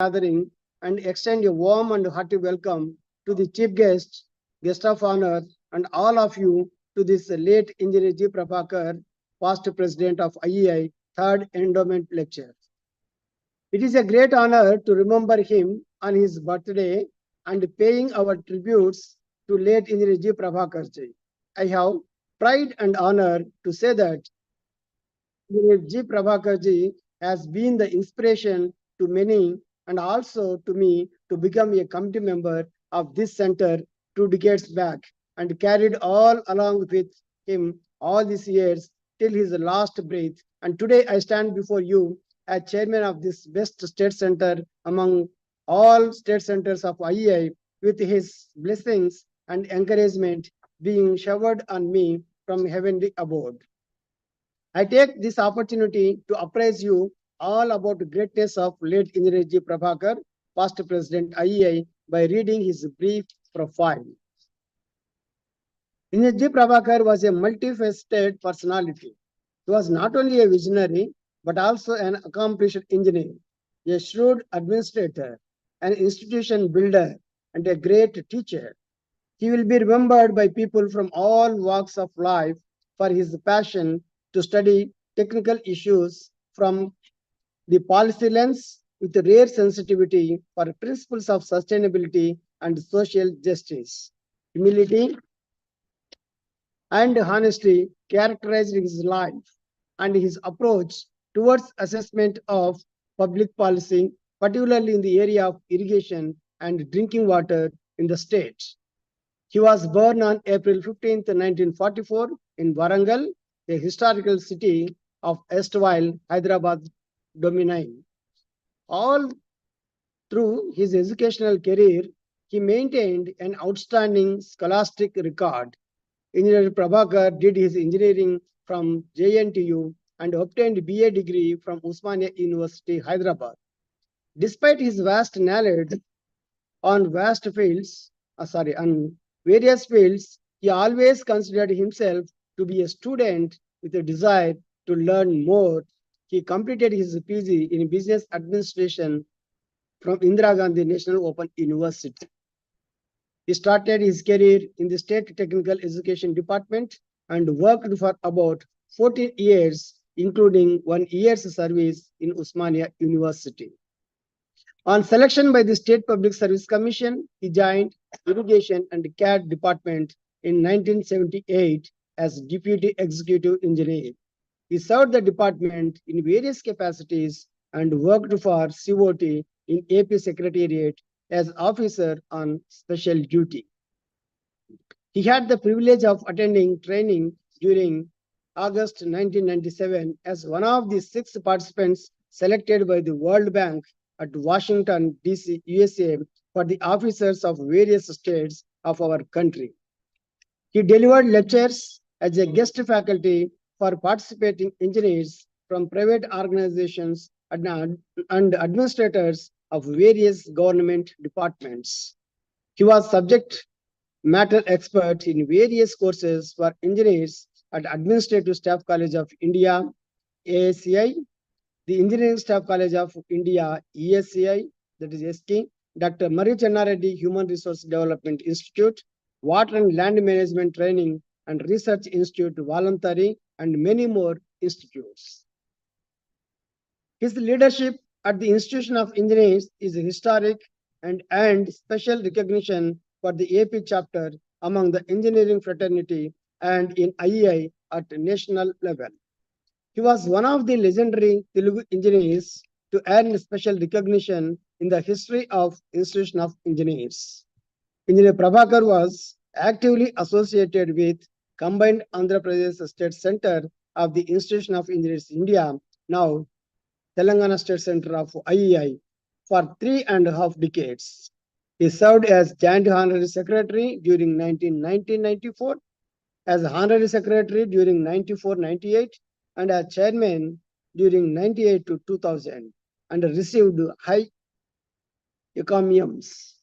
gathering and extend a warm and hearty welcome to the chief guest of honor, and all of you to this late Engineer G. Prabhakar, past president of IEI, third endowment lecture. It is a great honor to remember him on his birthday and paying our tributes to late Engineer G. Prabhakar ji. I have pride and honor to say that G. Prabhakar ji has been the inspiration to many and also to me to become a committee member of this center 2 decades back and carried all along with him all these years till his last breath. And today I stand before you as chairman of this best state center among all state centers of IEI with his blessings and encouragement being showered on me from heavenly abode. I take this opportunity to appraise you all about the greatness of late Engineer G. Prabhakar, past president IEI, by reading his brief profile. Engineer G. Prabhakar was a multifaceted personality. He was not only a visionary, but also an accomplished engineer, a shrewd administrator, an institution builder, and a great teacher. He will be remembered by people from all walks of life for his passion to study technical issues from the policy lens with rare sensitivity for principles of sustainability and social justice. Humility and honesty characterized his life and his approach towards assessment of public policy, particularly in the area of irrigation and drinking water in the state. He was born on April 15, 1944 in Warangal, a historical city of erstwhile Hyderabad domain. All through his educational career, he maintained an outstanding scholastic record. Engineer Prabhakar did his engineering from JNTU and obtained BA degree from Usmania University, Hyderabad. Despite his vast knowledge on on various fields, he always considered himself to be a student with a desire to learn more. He completed his PG in business administration from Indira Gandhi National Open University. He started his career in the State Technical Education Department and worked for about 14 years, including 1 year's service in Usmania University. On selection by the State Public Service Commission, he joined Irrigation and CAD Department in 1978 as Deputy Executive Engineer. He served the department in various capacities and worked for COT in AP Secretariat as officer on special duty. He had the privilege of attending training during August 1997 as one of the 6 participants selected by the World Bank at Washington, D.C., USA for the officers of various states of our country. He delivered lectures as a guest faculty for participating engineers from private organizations and administrators of various government departments. He was subject matter expert in various courses for engineers at Administrative Staff College of India, ASCI, the Engineering Staff College of India, ESCI, that is SK, Dr. Murray Channareddy Human Resource Development Institute, Water and Land Management Training and Research Institute, Voluntary, and many more institutes. His leadership at the Institution of Engineers is historic and earned special recognition for the AP chapter among the engineering fraternity and in IEI at national level. He was one of the legendary Telugu engineers to earn special recognition in the history of Institution of Engineers. Engineer Prabhakar was actively associated with Combined Andhra Pradesh State Center of the Institution of Engineers India, now Telangana State Center of IEI, for 3.5 decades. He served as Joint Honorary Secretary during 1994, as Honorary Secretary during 94-98, and as Chairman during 98 to 2000, and received high encomiums.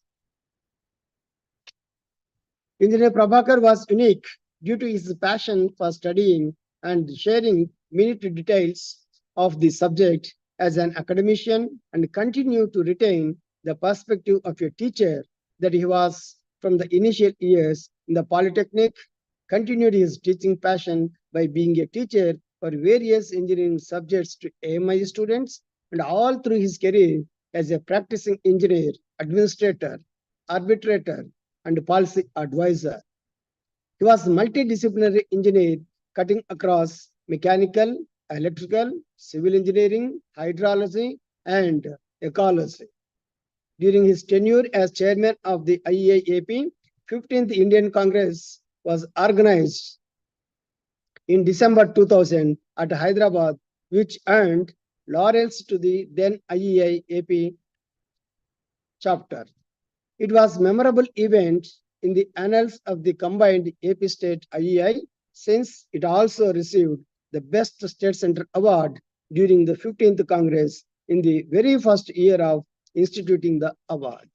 Engineer Prabhakar was unique due to his passion for studying and sharing minute details of the subject as an academician and continued to retain the perspective of a teacher that he was from the initial years in the Polytechnic, continued his teaching passion by being a teacher for various engineering subjects to AMI students, and all through his career as a practicing engineer, administrator, arbitrator, and policy advisor. He was a multidisciplinary engineer cutting across mechanical, electrical, civil engineering, hydrology, and ecology. During his tenure as chairman of the IEAP, 15th Indian Congress was organized in December 2000 at Hyderabad, which earned laurels to the then IEAP chapter. It was a memorable event in the annals of the combined AP State IEI, since it also received the Best State Center Award during the 15th Congress in the very first year of instituting the award.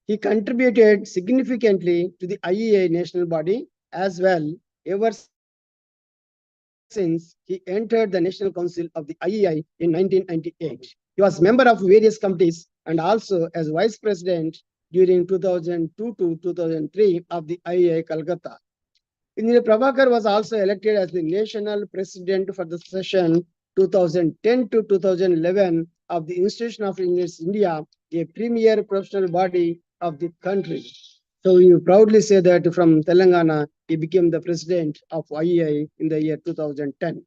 He contributed significantly to the IEI national body as well ever since he entered the National Council of the IEI in 1998. He was member of various committees and also as vice president during 2002 to 2003 of the IIA Calcutta. Engineer Prabhakar was also elected as the national president for the session 2010 to 2011 of the Institution of Engineers India, a premier professional body of the country. So you proudly say that from Telangana, he became the president of IEI in the year 2010.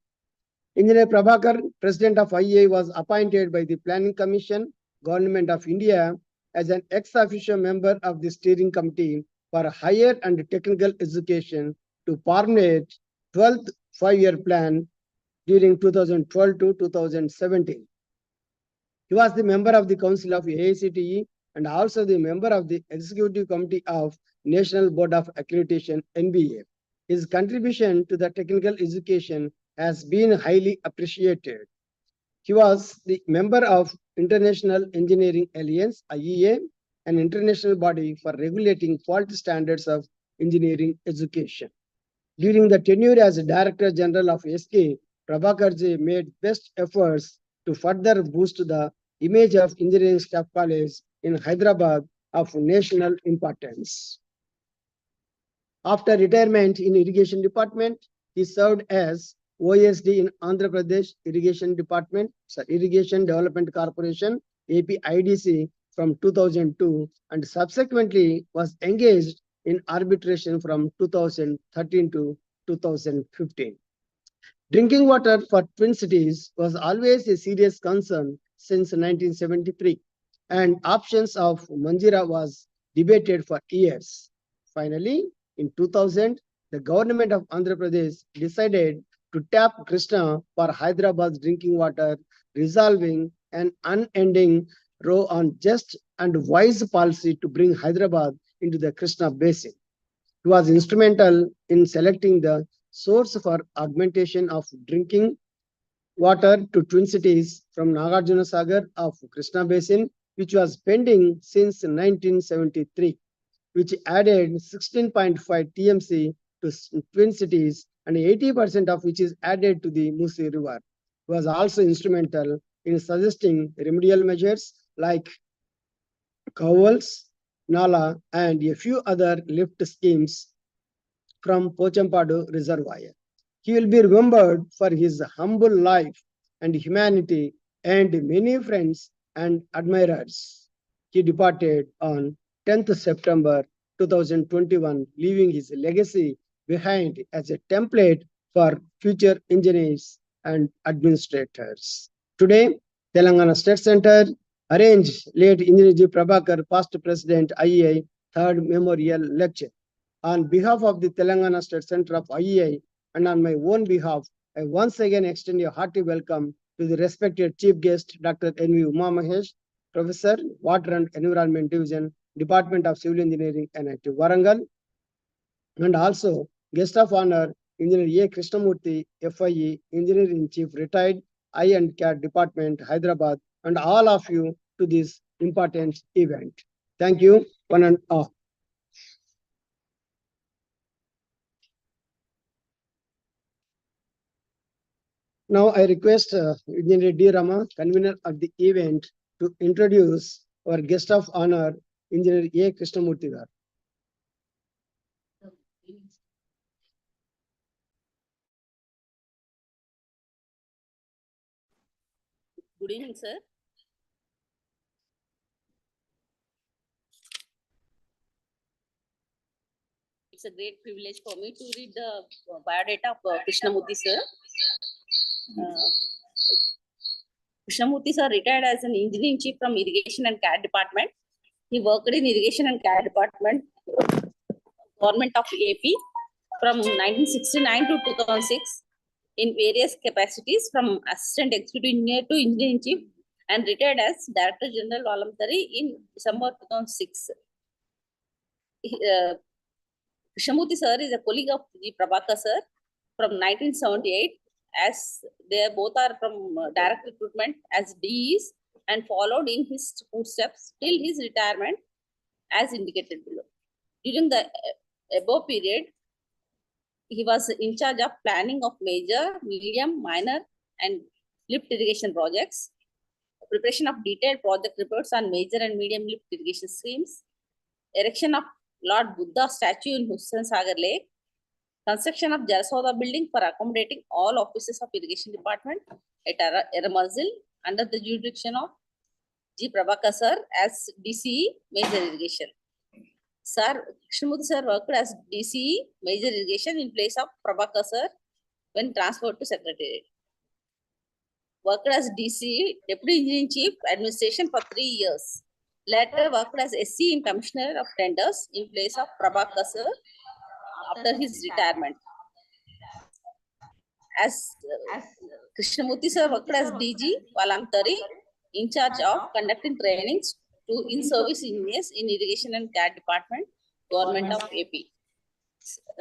Engineer Prabhakar, president of IEI, was appointed by the Planning Commission, Government of India, as an ex officio member of the steering committee for higher and technical education to formulate 12th five-year plan during 2012 to 2017. He was the member of the Council of AICTE and also the member of the Executive Committee of National Board of Accreditation (NBA). His contribution to the technical education has been highly appreciated. He was the member of International Engineering Alliance (IEA), an international body for regulating quality standards of engineering education. During the tenure as Director General of SK, Prabhakarji made best efforts to further boost the image of Engineering Staff College in Hyderabad of national importance. After retirement in Irrigation Department, he served as OSD in Andhra Pradesh Irrigation Department, Irrigation Development Corporation, APIDC from 2002, and subsequently was engaged in arbitration from 2013 to 2015. Drinking water for Twin Cities was always a serious concern since 1973, and options of Manjira was debated for years. Finally, in 2000, the government of Andhra Pradesh decided to tap Krishna for Hyderabad's drinking water, resolving an unending row on just and wise policy to bring Hyderabad into the Krishna basin. He was instrumental in selecting the source for augmentation of drinking water to Twin Cities from Nagarjuna Sagar of Krishna Basin, which was pending since 1973, which added 16.5 TMC to Twin Cities and 80% of which is added to the Musi River. He was also instrumental in suggesting remedial measures like Cowls, Nala, and a few other lift schemes from Pochampadu Reservoir. He will be remembered for his humble life and humanity and many friends and admirers. He departed on 10th September 2021, leaving his legacy behind as a template for future engineers and administrators. Today, Telangana State Center arranged late Engineer G. Prabhakar, past President IEI, third memorial lecture. On behalf of the Telangana State Center of IEI and on my own behalf, I once again extend a hearty welcome to the respected chief guest, Dr. N.V. Uma Mahesh, Professor, Water and Environment Division, Department of Civil Engineering, NIT Warangal, and also guest of honor, Engineer A. Krishnamurthy, FIE, Engineer-in-Chief, retired, I and CAD Department, Hyderabad, and all of you to this important event. Thank you, one and all. Now I request Engineer D. Rama, convener of the event, to introduce our guest of honor, Engineer A. Krishnamurthy garu. Good evening, sir. It's a great privilege for me to read the biodata of Krishnamurthy, sir. Krishnamurthy, sir, retired as an engineering chief from Irrigation and CAD department. He worked in Irrigation and CAD department, government of AP, from 1969 to 2006 in various capacities, from assistant executive engineer to engineering chief, and retired as director general voluntary in December 2006. Krishnamurthy sir is a colleague of the Prabhakar sir from 1978, as they both are from direct recruitment as DEs and followed in his footsteps till his retirement as indicated below. During the above period, he was in charge of planning of major, medium, minor and lift irrigation projects, preparation of detailed project reports on major and medium lift irrigation schemes, erection of Lord Buddha statue in Hussain Sagar Lake, construction of Jarasauda building for accommodating all offices of irrigation department at Eramazil under the jurisdiction of G. Prabhakar sir as DCE major irrigation. Sir, Krishnamurthy sir worked as DCE major irrigation in place of Prabhakar sir when transferred to secretariat. Worked as DCE deputy engineering chief administration for 3 years. Later worked as SC in commissioner of tenders in place of Prabhakar sir after his retirement. As Krishnamurthy sir worked as DG voluntary in charge of conducting trainings to in-service engineers in irrigation and CAD department, government of AP.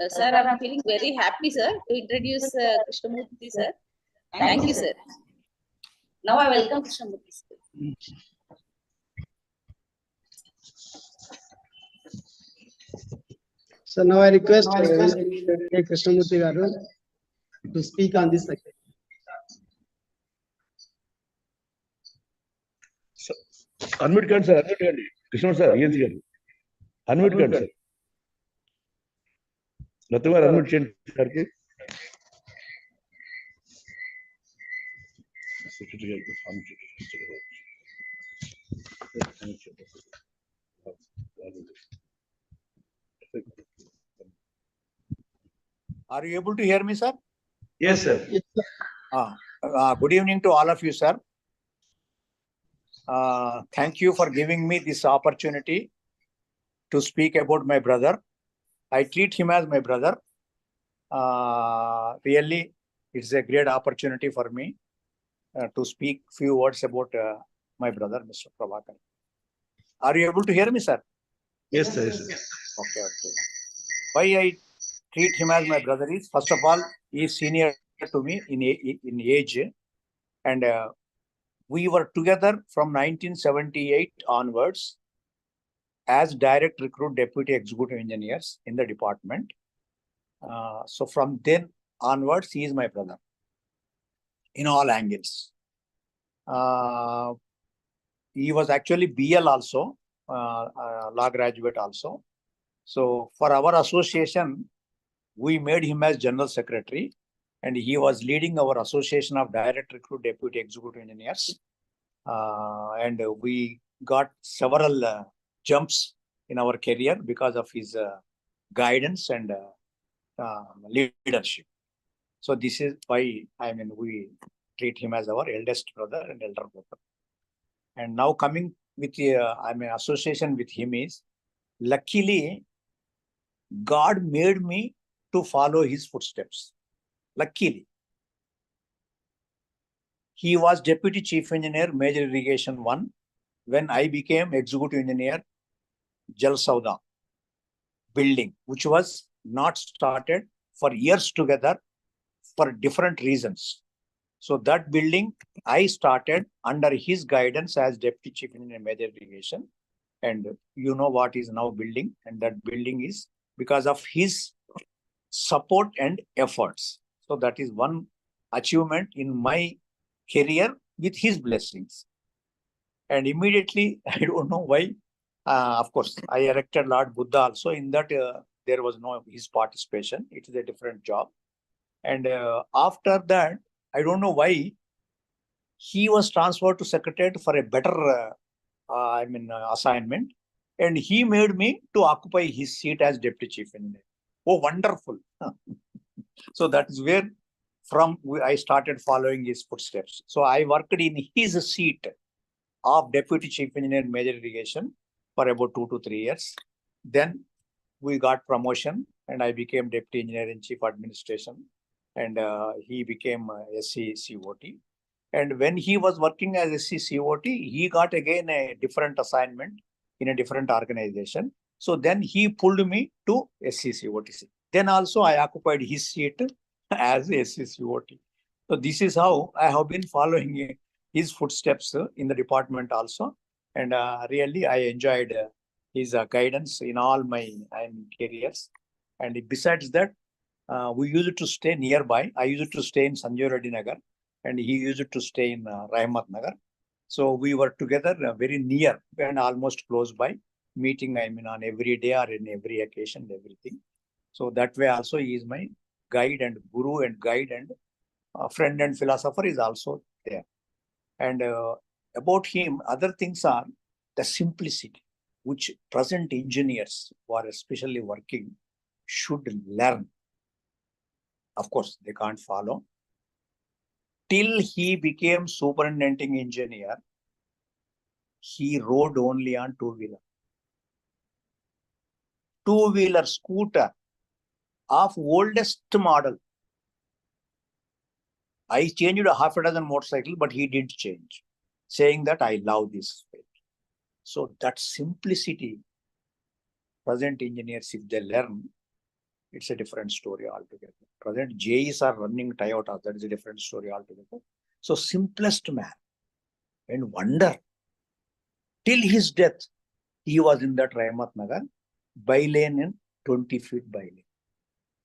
Sir, I'm feeling very happy, sir, to introduce Krishnamurthy sir. Thank you, sir. Now I welcome Krishnamurthy sir. So now I request A. Krishnamurthy garu to speak on this subject. Unmute kan sir, unmute kan. Krishnamurthy sir, ENC garu. Unmute kan sir. Nathu garu unmute చేయండి sir కి. Are you able to hear me, sir? Yes sir. Good evening to all of you, sir. Thank you for giving me this opportunity to speak about my brother. I treat him as my brother. Really, it's a great opportunity for me to speak few words about my brother, Mr. Prabhakar. Are you able to hear me, sir? Yes sir. Yes, sir. Okay. Why I treat him as my brother is, first of all, he is senior to me in age, and we were together from 1978 onwards as direct recruit deputy executive engineers in the department. So from then onwards, he is my brother in all angles. He was actually BL also, law graduate also. So for our association, we made him as general secretary, and he was leading our association of direct recruit deputy executive engineers. And we got several jumps in our career because of his guidance and leadership. So this is why, we treat him as our eldest brother and elder brother. And now coming with association with him is, luckily, God made me to follow his footsteps. Luckily. He was deputy chief engineer, major irrigation 1, when I became executive engineer, Jarasauda building, which was not started for years together for different reasons. So that building I started under his guidance as deputy chief engineer, major irrigation. And you know what is now building, and that building is because of his support and efforts. So that is one achievement in my career with his blessings. And immediately, I don't know why, of course, I erected Lord Buddha also. In that, there was no his participation. It is a different job. And after that, I don't know why he was transferred to Secretariat for a better, assignment. And he made me to occupy his seat as Deputy Chief Engineer. Oh, wonderful. So that is where I started following his footsteps. So I worked in his seat of Deputy Chief Engineer Major Irrigation for about 2 to 3 years. Then we got promotion and I became Deputy Engineer in Chief Administration, and he became SC COT. And when he was working as SC COT, he got again a different assignment in a different organization. So then he pulled me to SC COT. Then also I occupied his seat as SC COT. So this is how I have been following his footsteps in the department also. And really, I enjoyed his guidance in all my careers. And besides that, we used to stay nearby. I used to stay in Sanjay Reddy Nagar, and he used to stay in Rahmat Nagar. So we were together very near and almost close by, meeting, on every day or in every occasion, everything. So that way also he is my guide and guru and guide and friend and philosopher is also there. And about him, other things are the simplicity, which present engineers who are especially working should learn. Of course, they can't follow. Till he became superintending engineer, he rode only on two-wheeler. Two-wheeler scooter of oldest model. I changed a half a dozen motorcycles, but he didn't change, saying that I love this way. So that simplicity, present engineers, if they learn, it's a different story altogether. Present JEs are running Toyota, that is a different story altogether. So simplest man, and wonder, till his death, he was in that Rahmat Nagar, by-lane in 20 feet by-lane.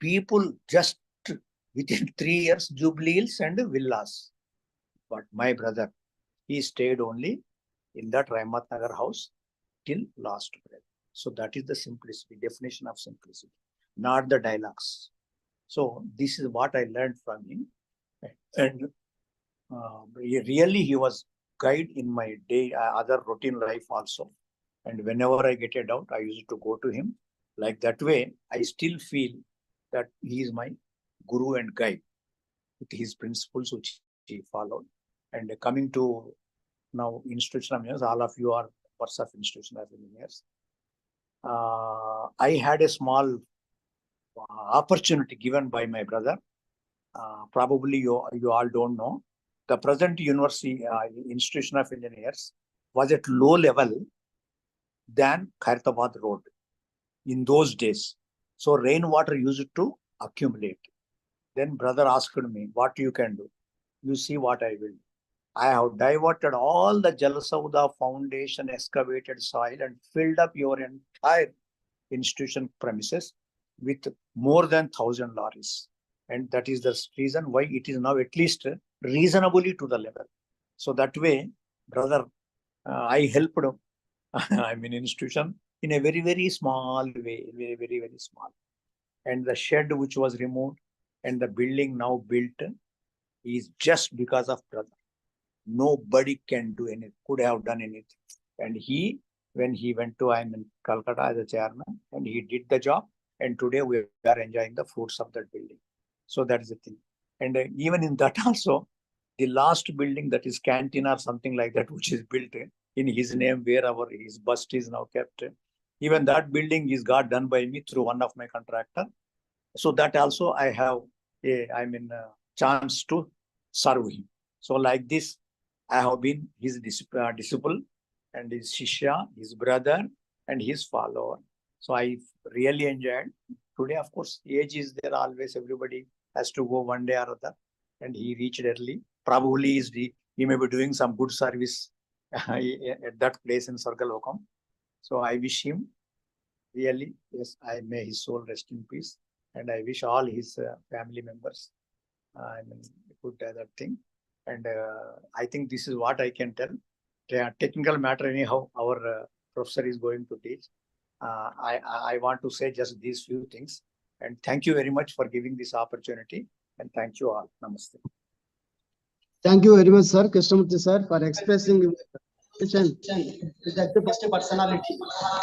People just within 3 years, Jubilee Hills and villas. But my brother, he stayed only in that Rahmat Nagar house till last breath. So that is the simplicity, definition of simplicity, not the dialogues. So this is what I learned from him. And really, he was guide in my day, other routine life also. And whenever I get a doubt, I used to go to him. Like that way, I still feel that he is my guru and guide with his principles which he followed. And coming to now institutional engineers, all of you are members of institutional engineers. I had a small opportunity given by my brother. Probably you all don't know. The present university institution of engineers was at low level than Khairatabad Road in those days. So rainwater used to accumulate. Then brother asked me, what you can do? You see what I will do. I have diverted all the Jal Sauda foundation excavated soil and filled up your entire institution premises with more than 1,000 lorries. And that is the reason why it is now at least reasonably to the level. So that way, brother, I helped institution in a very, very small way, very, very, very small. And the shed which was removed and the building now built is just because of brother. Nobody can do anything, could have done anything. And he, when he went to Calcutta as a chairman, and he did the job. And today we are enjoying the fruits of that building. So that is the thing. And even in that also, the last building, that is canteen or something like that, which is built in his name, where his bust is now kept. Even that building is got done by me through one of my contractor. So that also I have a chance to serve him. So like this, I have been his disciple and his shishya, his brother and his follower. So I really enjoyed. Today, of course, age is there always. Everybody has to go one day or other. And he reached early. Probably he may be doing some good service at that place in Sargalokam. So I wish him really, yes, may his soul rest in peace. And I wish all his family members good that thing. And I think this is what I can tell. Technical matter anyhow, our professor is going to teach. I want to say just these few things. And thank you very much for giving this opportunity. And thank you all. Namaste. Thank you very much, sir, Krishnamurthy sir, for expressing your vision with the first personality,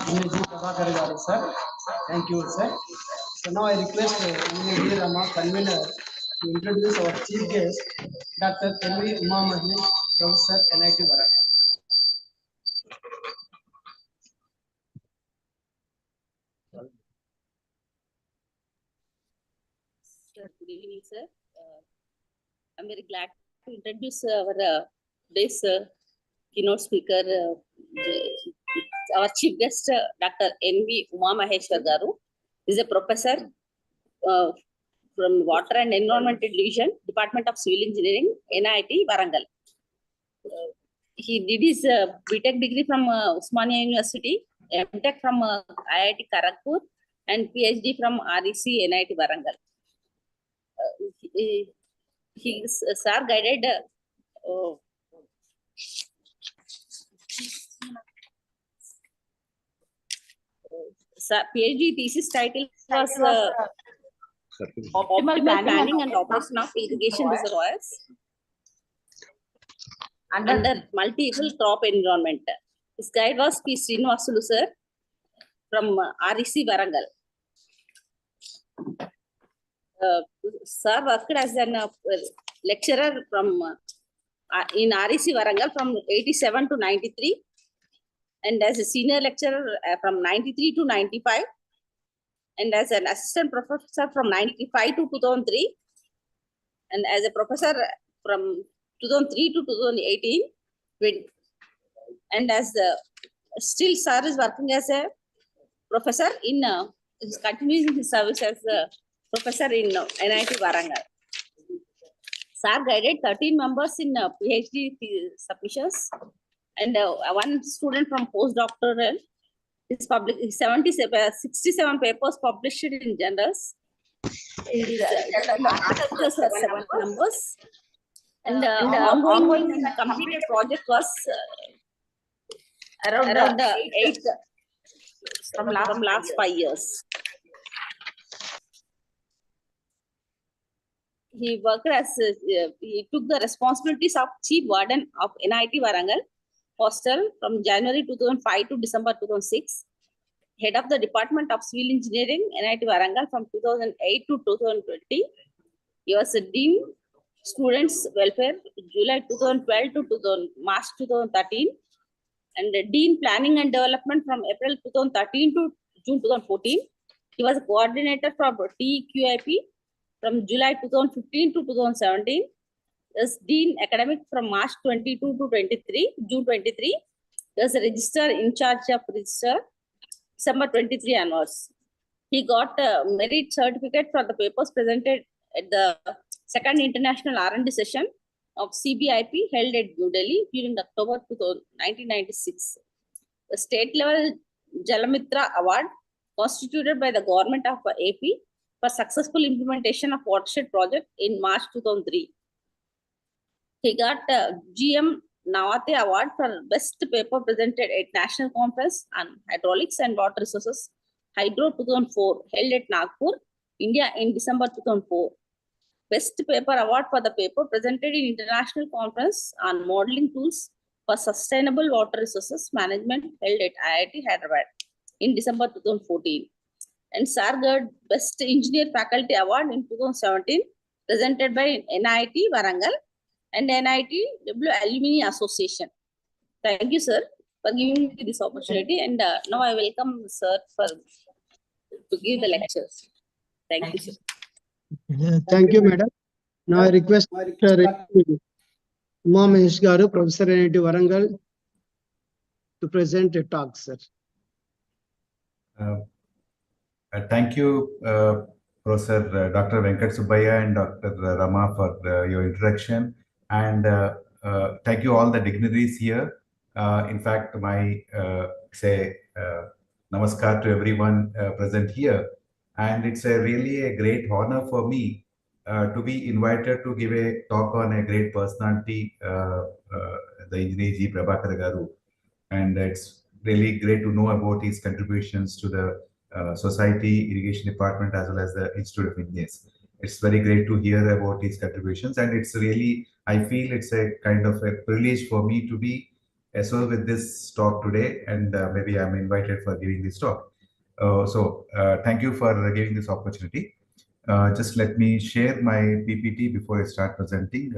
Prabhakar garu, sir. Thank you, sir. So now I request Engineer Rama, convener, to introduce our chief guest, Dr. N.V. Uma Mahesh, Professor, NIT Varangal. Sir, good evening, sir. I'm very glad to introduce our today's keynote speaker, our chief guest, Dr. N.V. Uma Maheshwar garu. He is a professor from Water and Environment Division, Department of Civil Engineering, NIT Varangal. He did his BTech degree from Osmania University, MTech from IIT Kharagpur, and PhD from REC NIT Varangal. His sir guided PhD thesis title was Optimal Planning and Operation of Irrigation Reservoirs under Multi-Level Crop Environment. His guide was P. Srinivasulu sir from REC Varangal. Sir worked as a lecturer from in REC Varangal from 87 to 93, and as a senior lecturer from 93 to 95, and as an assistant professor from 95 to 2003, and as a professor from 2003 to 2018, and as the still sir is working as a professor in is continuing his service as a professor in NIT Varangal. Sir guided 13 members in PhD submissions, and one student from postdoctoral. His 67 papers published in journals. His articles are 7 numbers, and ongoing and completed project was around 8 from last 5 years. He worked as he took the responsibilities of chief warden of NIT Varangal hostel from January 2005 to December 2006, head of the Department of Civil Engineering NIT Varangal from 2008 to 2020. He was a dean students welfare July 2012 to March 2013, and the dean planning and development from April 2013 to June 2014. He was a coordinator for TQIP from July 2015 to 2017. As Dean Academic from March 22 to 23, June 23. As a Registrar in charge of Register, December 23 onwards. He got a merit certificate for the papers presented at the second international R&D session of CBIP held at New Delhi during October 1996. The state level Jalamitra Award constituted by the government of AP for successful implementation of watershed project in March 2003. He got GM Nawate Award for best paper presented at National Conference on Hydraulics and Water Resources, Hydro 2004, held at Nagpur, India in December 2004. Best paper award for the paper presented in International Conference on Modeling Tools for Sustainable Water Resources Management, held at IIT Hyderabad in December 2014. And Sargad Best Engineer Faculty Award in 2017, presented by NIT Varangal and NIT W Alumni Association. Thank you, sir, for giving me this opportunity. And now I welcome sir to give the lectures. Thank you, sir. Thank you, madam. Now I request Uma Mahesh garu, Professor NIT Varangal, to present a talk, sir. Thank you, Professor Dr. Venkat Subbaiah and Dr. Rama for your introduction. And thank you all the dignitaries here. In fact, my namaskar to everyone present here. And it's really a great honor for me to be invited to give a talk on a great personality, the engineer G. Prabhakar Garu. And it's really great to know about his contributions to the society, irrigation department, as well as the Institute of Engineers. It's very great to hear about his contributions, and it's really, I feel it's a kind of a privilege for me to be associated with this talk today, and maybe I'm invited for giving this talk. Thank you for giving this opportunity. Just let me share my PPT before I start presenting.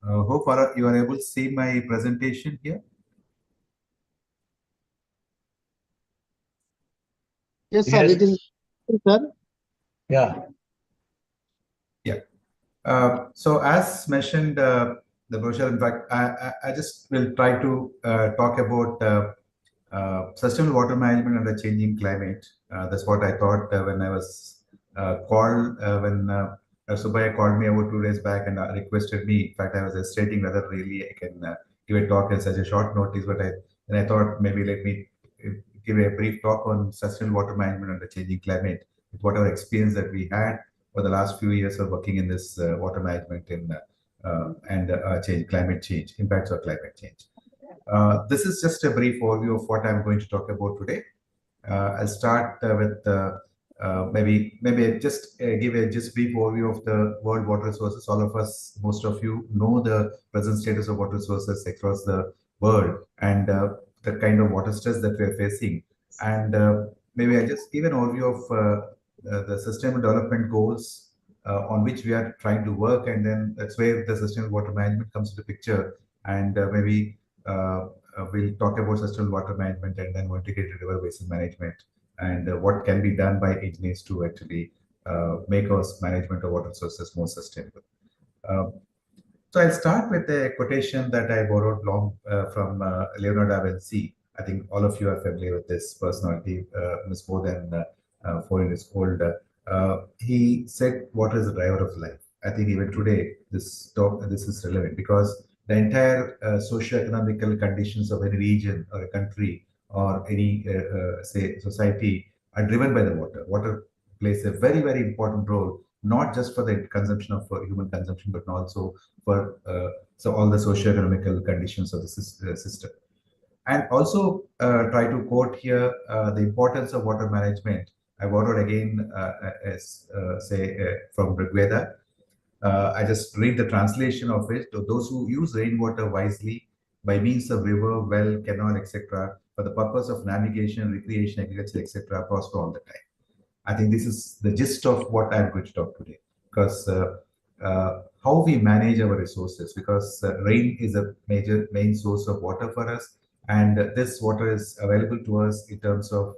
Hope you are able to see my presentation here. Yes, sir. Yes. It is, sir. Yeah. Yeah. So as mentioned, the brochure, in fact, I just will try to talk about sustainable water management under changing climate. That's what I thought when I was called, when Subhaya called me about 2 days back and requested me. In fact, I was hesitating whether really I can give a talk at such a short notice, but I thought maybe let me give a brief talk on sustainable water management under changing climate, with whatever experience that we had for the last few years of working in this water management and climate change, impacts of climate change. This is just a brief overview of what I'm going to talk about today. I'll start with maybe just give a just brief overview of the world water resources. All of us, most of you know the present status of water resources across the world and the kind of water stress that we're facing. And maybe I just give an overview of the Sustainable Development Goals on which we are trying to work, and then that's where the sustainable water management comes into the picture. And maybe we'll talk about sustainable water management and then integrated river basin management and what can be done by engineers to actually make our management of water resources more sustainable. Uh, so I'll start with a quotation that I borrowed long from Leonardo da Vinci. I think all of you are familiar with this personality. Is more than 4 years old. He said, "Water is the driver of life." I think even today this is relevant because the entire socio-economical conditions of any region or a country or any say society are driven by the water. Water plays a very important role, not just for the consumption of human consumption, but also for so all the socio-economical conditions of the system. And also try to quote here the importance of water management. I borrowed again as say from Rigveda. I just read the translation of it. To those who use rainwater wisely by means of river, well, canal, etc., for the purpose of navigation, recreation, agriculture, etc., prosper all the time. I think this is the gist of what I'm going to talk today, because how we manage our resources, because rain is a main source of water for us, and this water is available to us in terms of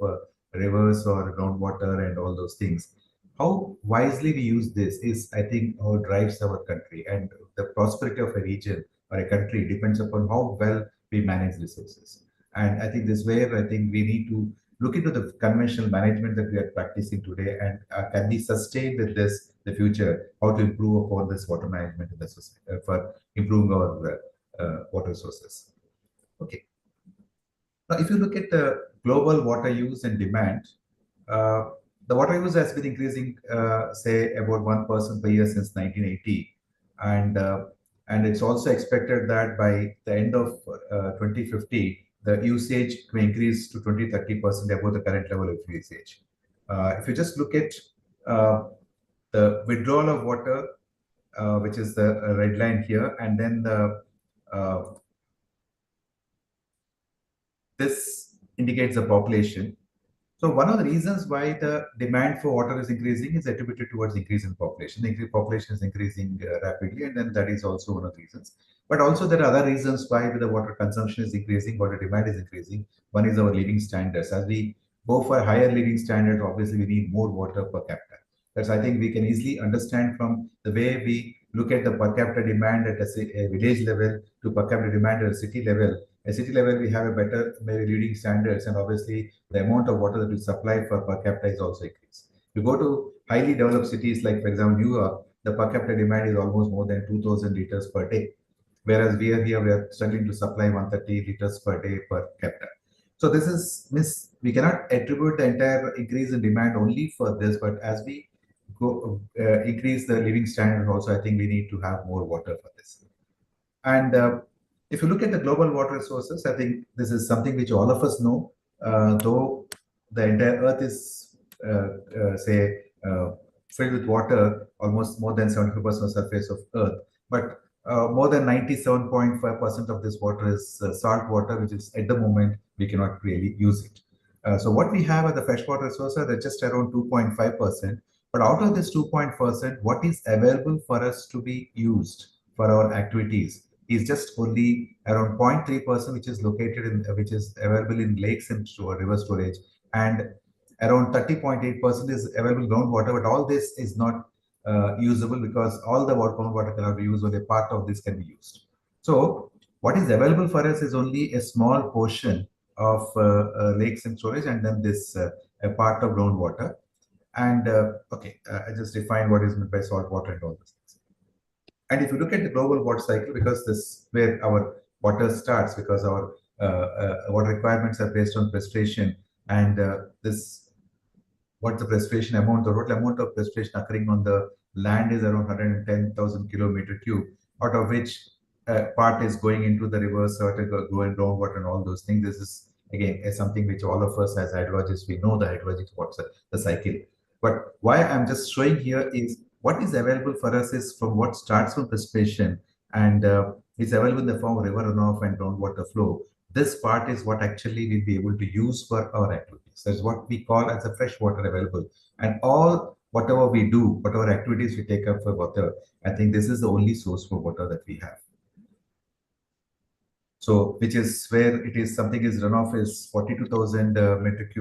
rivers or groundwater and all those things. How wisely we use this is, I think, how drives our country, and the prosperity of a region or a country depends upon how well we manage resources. And I think this is where I think we need to look into the conventional management that we are practicing today and can be sustained with this the future, how to improve upon this water management in the society for improving our water sources. Okay. Now, if you look at the global water use and demand, uh, the water use has been increasing, say, about 1% per year since 1980. And, uh, and it's also expected that by the end of 2050, the usage may increase to 20-30% above the current level of usage. If you just look at the withdrawal of water, which is the red line here, and then uh, this indicates the population. So one of the reasons why the demand for water is increasing is attributed towards increase in population. The population is increasing rapidly, and then that is also one of the reasons. But also there are other reasons why the water consumption is increasing, water demand is increasing. One is our living standards. As we go for higher living standards, obviously we need more water per capita. That's, I think, we can easily understand from the way we look at the per capita demand at a village level to per capita demand at a city level. At city level, we have a better maybe living standards, and obviously the amount of water that we supply for per capita is also increased. You go to highly developed cities like, for example, New York, the per capita demand is almost more than 2,000 liters per day. whereas we are struggling to supply 130 liters per day per capita. So this is we cannot attribute the entire increase in demand only for this, but as we go increase the living standard also, I think we need to have more water for this. And if you look at the global water resources, I think this is something which all of us know, though the entire earth is, say, filled with water, almost more than 75% of the surface of earth. But more than 97.5% of this water is salt water, which is at the moment, we cannot really use it. So what we have at the freshwater resources are just around 2.5%. But out of this 2.5%, what is available for us to be used for our activities is just only around 0.3%, which is located in, which is available in lakes and river storage, and around 30.8% is available groundwater. But all this is not usable because all the groundwater cannot be used, only a part of this can be used. So what is available for us is only a small portion of lakes and storage, and then this a part of groundwater. And okay, I just defined what is meant by salt water and all these things. And if you look at the global water cycle, because this is where our water starts, because our water requirements are based on precipitation, and this what's the precipitation amount, the total amount of precipitation occurring on the land is around 110,000 kilometer cube, out of which part is going into the rivers, going groundwater and all those things. This is again something which all of us as hydrologists, we know the hydrologic water, the cycle. But why I'm just showing here is what is available for us is from what starts from precipitation and is available in the form of river runoff and groundwater flow. This part is what actually we'll be able to use for our activities. That's what we call as a fresh water available. And all whatever we do, whatever activities we take up for water, I think this is the only source for water that we have. So, which is where it is something is runoff is 42,000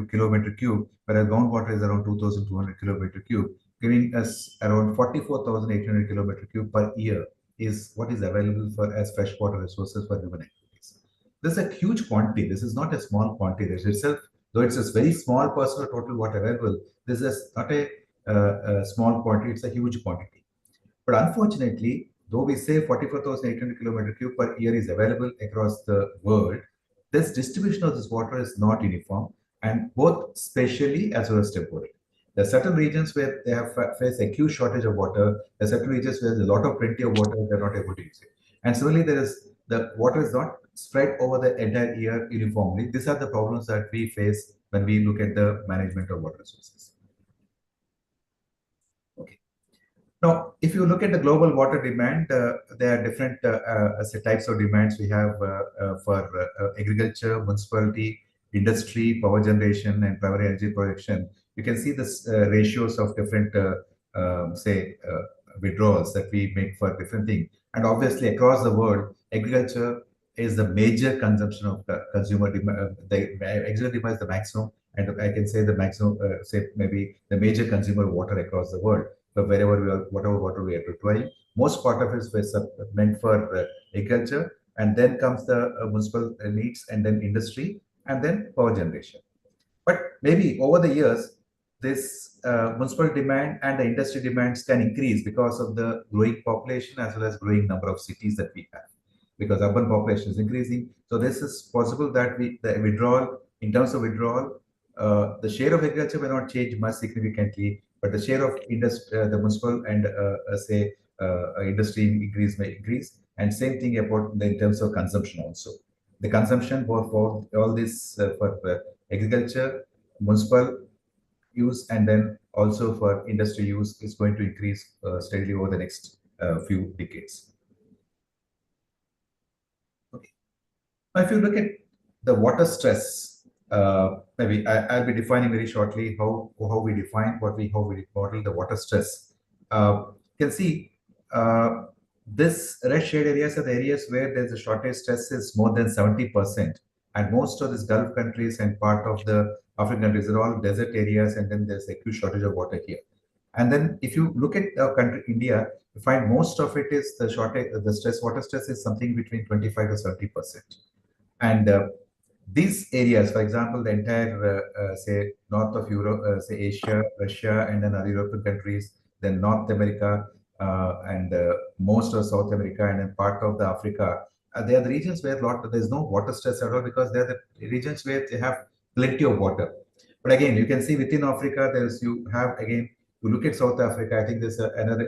kilometer cube, whereas groundwater is around 2,200 kilometer cube, giving us around 44,800 kilometer cube per year is what is available for as freshwater resources for human activities. This is a huge quantity. This is not a small quantity. This itself, though it's a very small percent of total water available, this is not a small quantity. It's a huge quantity. But unfortunately, though we say 44,800 kilometer cube per year is available across the world, this distribution of this water is not uniform, and both spatially as well as temporally. There are certain regions where they have faced acute shortage of water. There are certain regions where there's a lot of plenty of water, they're not able to use it. And similarly, the water is not spread over the entire year uniformly. These are the problems that we face when we look at the management of water resources. Now, if you look at the global water demand, there are different types of demands we have for agriculture, municipality, industry, power generation, and primary energy production. You can see the ratios of different, withdrawals that we make for different things. And obviously, across the world, agriculture is the major consumption of the consumer demand. The agriculture demand is the maximum, and I can say the maximum, say maybe the major consumer of water across the world. But wherever we are, whatever water we are requiring, most part of it is meant for agriculture, and then comes the municipal needs, and then industry, and then power generation. But maybe over the years, this municipal demand and the industry demands can increase because of the growing population as well as growing number of cities that we have. Because urban population is increasing, so this is possible that the withdrawal, in terms of withdrawal, the share of agriculture may not change much significantly, but the share of the municipal and industry increase may increase. And same thing about in terms of consumption also. The consumption for all this for agriculture, municipal use, and then also for industry use is going to increase steadily over the next few decades. Okay. Now, if you look at the water stress, maybe I'll be defining very shortly how we define how we model the water stress. You can see this red shade areas are the areas where there's a shortage stress is more than 70%, and most of these Gulf countries and part of the African countries are all desert areas, and then there's a huge shortage of water here. And then if you look at our country, India, you find most of it is the shortage, water stress is something between 25 to 30%. And these areas, for example, the entire, say, north of Europe, say Asia, Russia, and then other European countries, then North America, and most of South America and in part of the Africa. They are the regions where there's no water stress at all because they're the regions where they have plenty of water. But again, you can see within Africa, you have again, you look at South Africa, I think there's another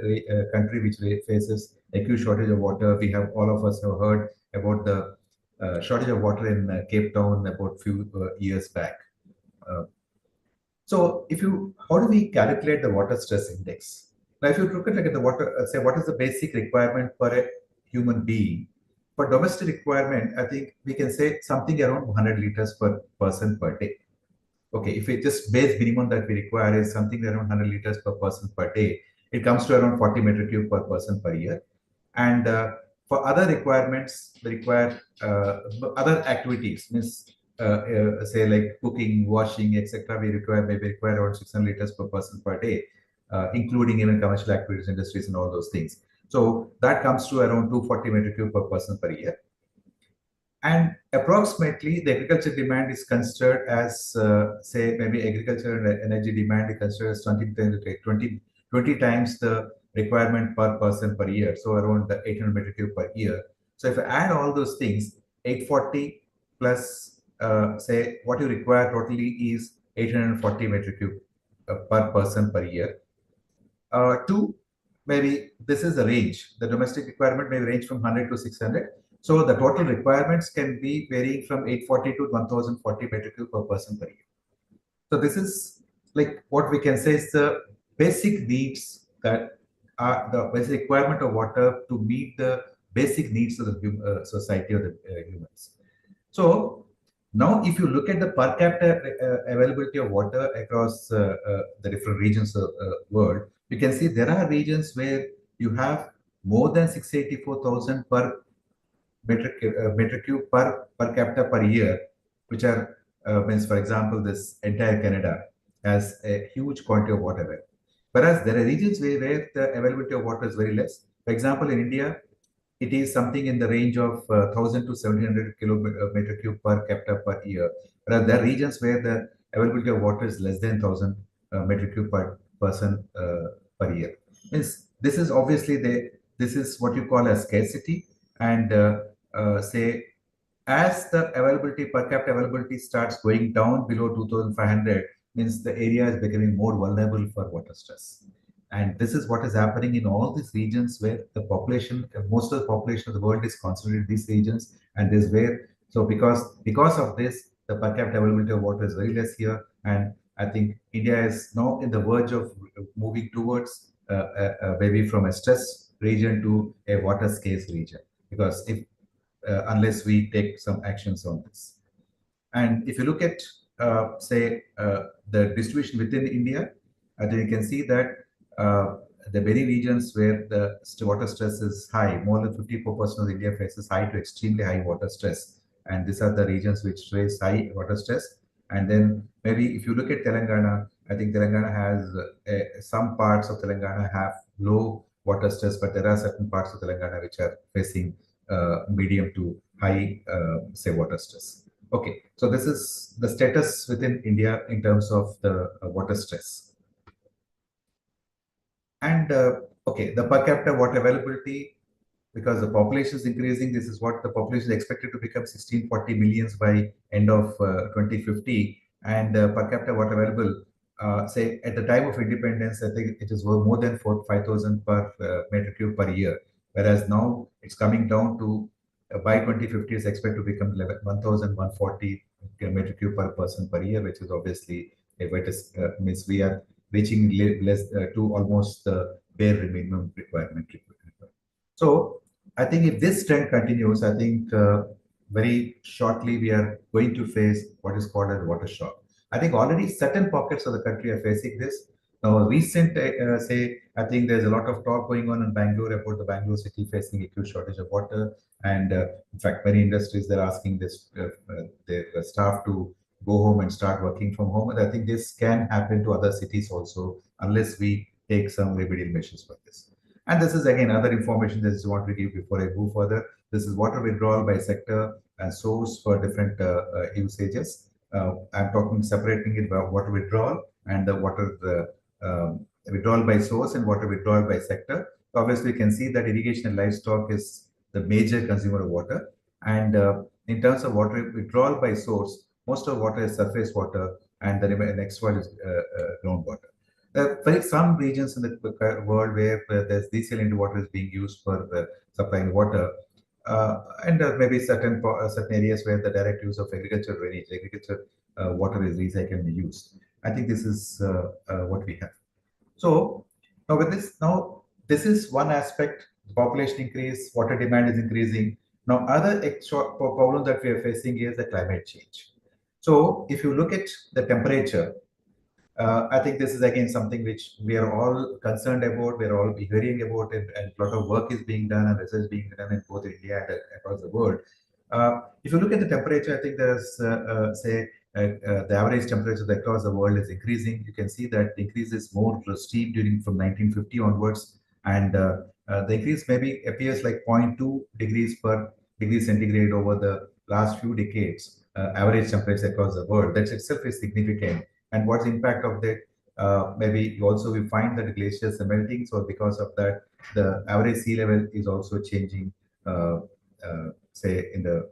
country which faces acute shortage of water. We have, all of us have heard about the shortage of water in Cape Town about few years back. So how do we calculate the water stress index? Now, if you look at the water, say what is the basic requirement for a human being? For domestic requirement, I think we can say something around 100 liters per person per day. Okay, if it just base minimum that we require is something around 100 liters per person per day, it comes to around 40 meter cube per person per year. And for other requirements, they require other activities, means say like cooking, washing, etc. We maybe require around 600 liters per person per day, including even commercial activities, industries, and all those things. So that comes to around 240 meter cube per person per year. And approximately the agriculture demand is considered as, say, maybe agriculture and energy demand is considered as 20 times the requirement per person per year. So around the 800 meter cube per year. So if I add all those things, 840 plus, say, what you require totally is 840 meter cube per person per year. Two, maybe this is the range. The domestic requirement may range from 100 to 600. So the total requirements can be varying from 840 to 1040 meter cube per person per year. So this is like what we can say is the basic needs that are the basic requirement of water to meet the basic needs of the society of the humans. So now if you look at the per capita availability of water across the different regions of the world, you can see there are regions where you have more than 684,000 per meter cube per capita per year, which are means, for example, this entire Canada has a huge quantity of water there. Whereas there are regions where the availability of water is very less. For example, in India, it is something in the range of 1,000 to 1,700 kilometer cube per capita per year. Whereas there are regions where the availability of water is less than 1,000 meter cube per person per year. Means this is obviously this is what you call a scarcity, and say as the availability per capita availability starts going down below 2,500, means the area is becoming more vulnerable for water stress. And this is what is happening in all these regions where the population, most of the population of the world is concentrated in these regions. And this where, so because of this, the per capita availability of water is very less here. And I think India is now in the verge of moving towards maybe from a stress region to a water scarce region. Because if unless we take some actions on this. And if you look at, say, the distribution within India, then you can see that the very regions where the water stress is high, more than 54% of India faces high to extremely high water stress. And these are the regions which face high water stress. And then maybe if you look at Telangana, I think Telangana has some parts of Telangana have low water stress, but there are certain parts of Telangana which are facing medium to high, say, water stress. Okay, so this is the status within India in terms of the water stress. And okay, the per capita water availability, because the population is increasing, this is what the population is expected to become 1640 millions by end of 2050. And per capita water available, say at the time of independence, I think it is more than 5,000 per meter cube per year. Whereas now it's coming down to by 2050 is expected to become 1,140 meter cube per person per year, which is obviously a means we are reaching less to almost the bare minimum requirement. So I think if this trend continues, I think very shortly we are going to face what is called as water shock. I think already certain pockets of the country are facing this. Now, recent, say, I think there's a lot of talk going on in Bangalore about the Bangalore city facing acute shortage of water. And in fact, many industries, they're asking their staff to go home and start working from home. And I think this can happen to other cities also, unless we take some remedial measures for this. And this is again other information that I want to give before I move further. This is water withdrawal by sector and source for different usages. I'm talking separating it by water withdrawal and the water withdrawal by source and water withdrawal by sector. Obviously, you can see that irrigation and livestock is the major consumer of water. And in terms of water withdrawal by source, most of water is surface water, and the next one is groundwater. There are some regions in the world where there's desalination water is being used for supplying water, and there may be certain areas where the direct use of agriculture water is recycled and used. I think this is what we have. So now with this, now this is one aspect. The population increase, water demand is increasing. Now other problem that we are facing is the climate change. So if you look at the temperature, I think this is again something which we are all concerned about. We are all hearing about it, and a lot of work is being done and research being done in both India and across the world. If you look at the temperature, I think there's the average temperature across the world is increasing. You can see that the increase is more steep during from 1950 onwards, and the increase maybe appears like 0.2 degrees per degree centigrade over the last few decades. Average temperature across the world, that itself is significant. And what's the impact of that? Maybe also we find that glaciers are melting, so because of that, the average sea level is also changing, say in the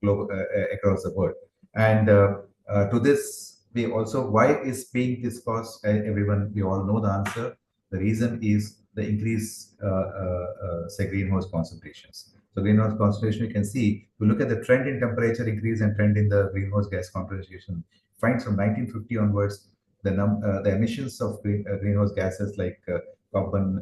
global across the world. And to this, we also why is being this cause? Everyone, we all know the answer. The reason is the increase, say greenhouse concentrations. So greenhouse concentration, you can see, if you look at the trend in temperature increase and trend in the greenhouse gas concentration, finds from 1950 onwards, the emissions of greenhouse gases like carbon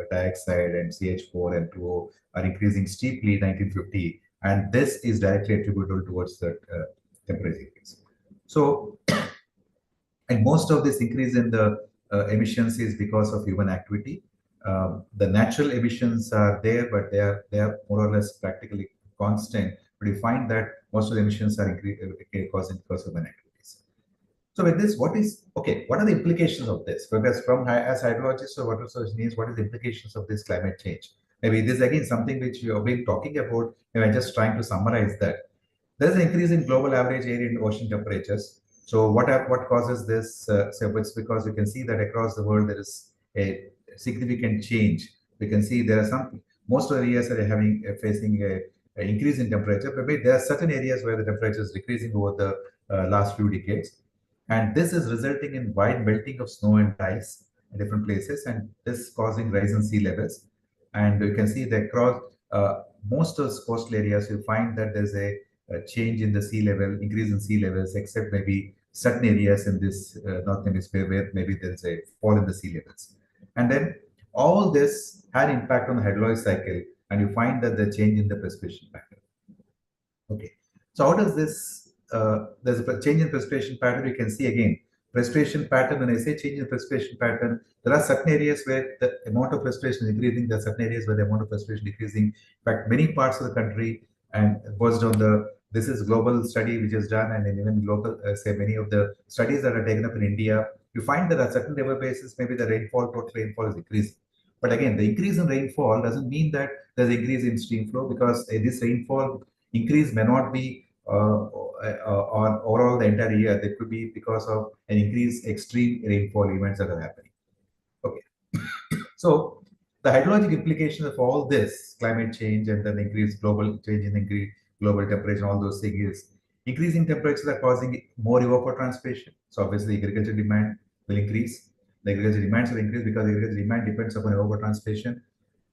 dioxide and CH4 and 2O are increasing steeply in 1950, and this is directly attributable towards the temperature increase. So, and most of this increase in the emissions is because of human activity. The natural emissions are there, but they are more or less practically constant. But you find that most of the emissions are caused because of human activities. So with this, what are the implications of this? Because from as hydrologists or water resource engineers, what is the implications of this climate change? Maybe this is again something which you have been talking about, and I'm just trying to summarize that. There's an increase in global average air and ocean temperatures. So what causes this? So it's because you can see that across the world there is a significant change. We can see there are most areas are facing a increase in temperature, but there are certain areas where the temperature is decreasing over the last few decades. And this is resulting in wide melting of snow and ice in different places, and this causing rise in sea levels. And you can see that across most of the coastal areas, you find that there's a change in the sea level, increase in sea levels, except maybe certain areas in this north hemisphere where maybe there's a fall in the sea levels. And then all this had impact on the hydrologic cycle, and you find that the change in the precipitation pattern. Okay, so how does this? There's a change in precipitation pattern. You can see again precipitation pattern. When I say change in precipitation pattern, there are certain areas where the amount of precipitation is increasing. There are certain areas where the amount of precipitation is decreasing. In fact, many parts of the country, and based on this is global study which is done, and even local, say many of the studies that are taken up in India, you find that at certain river bases, maybe the total rainfall is increasing. But again, the increase in rainfall doesn't mean that there's increase in stream flow, because this rainfall increase may not be on overall the entire year. That could be because of an increased extreme rainfall events that are happening. Okay, so the hydrologic implications of all this climate change and then increased global change in increased global temperature, all those things is increasing temperatures are causing more evapotranspiration. So obviously agriculture demand will increase. The agriculture demands will increase because agriculture demand depends upon evapotranspiration.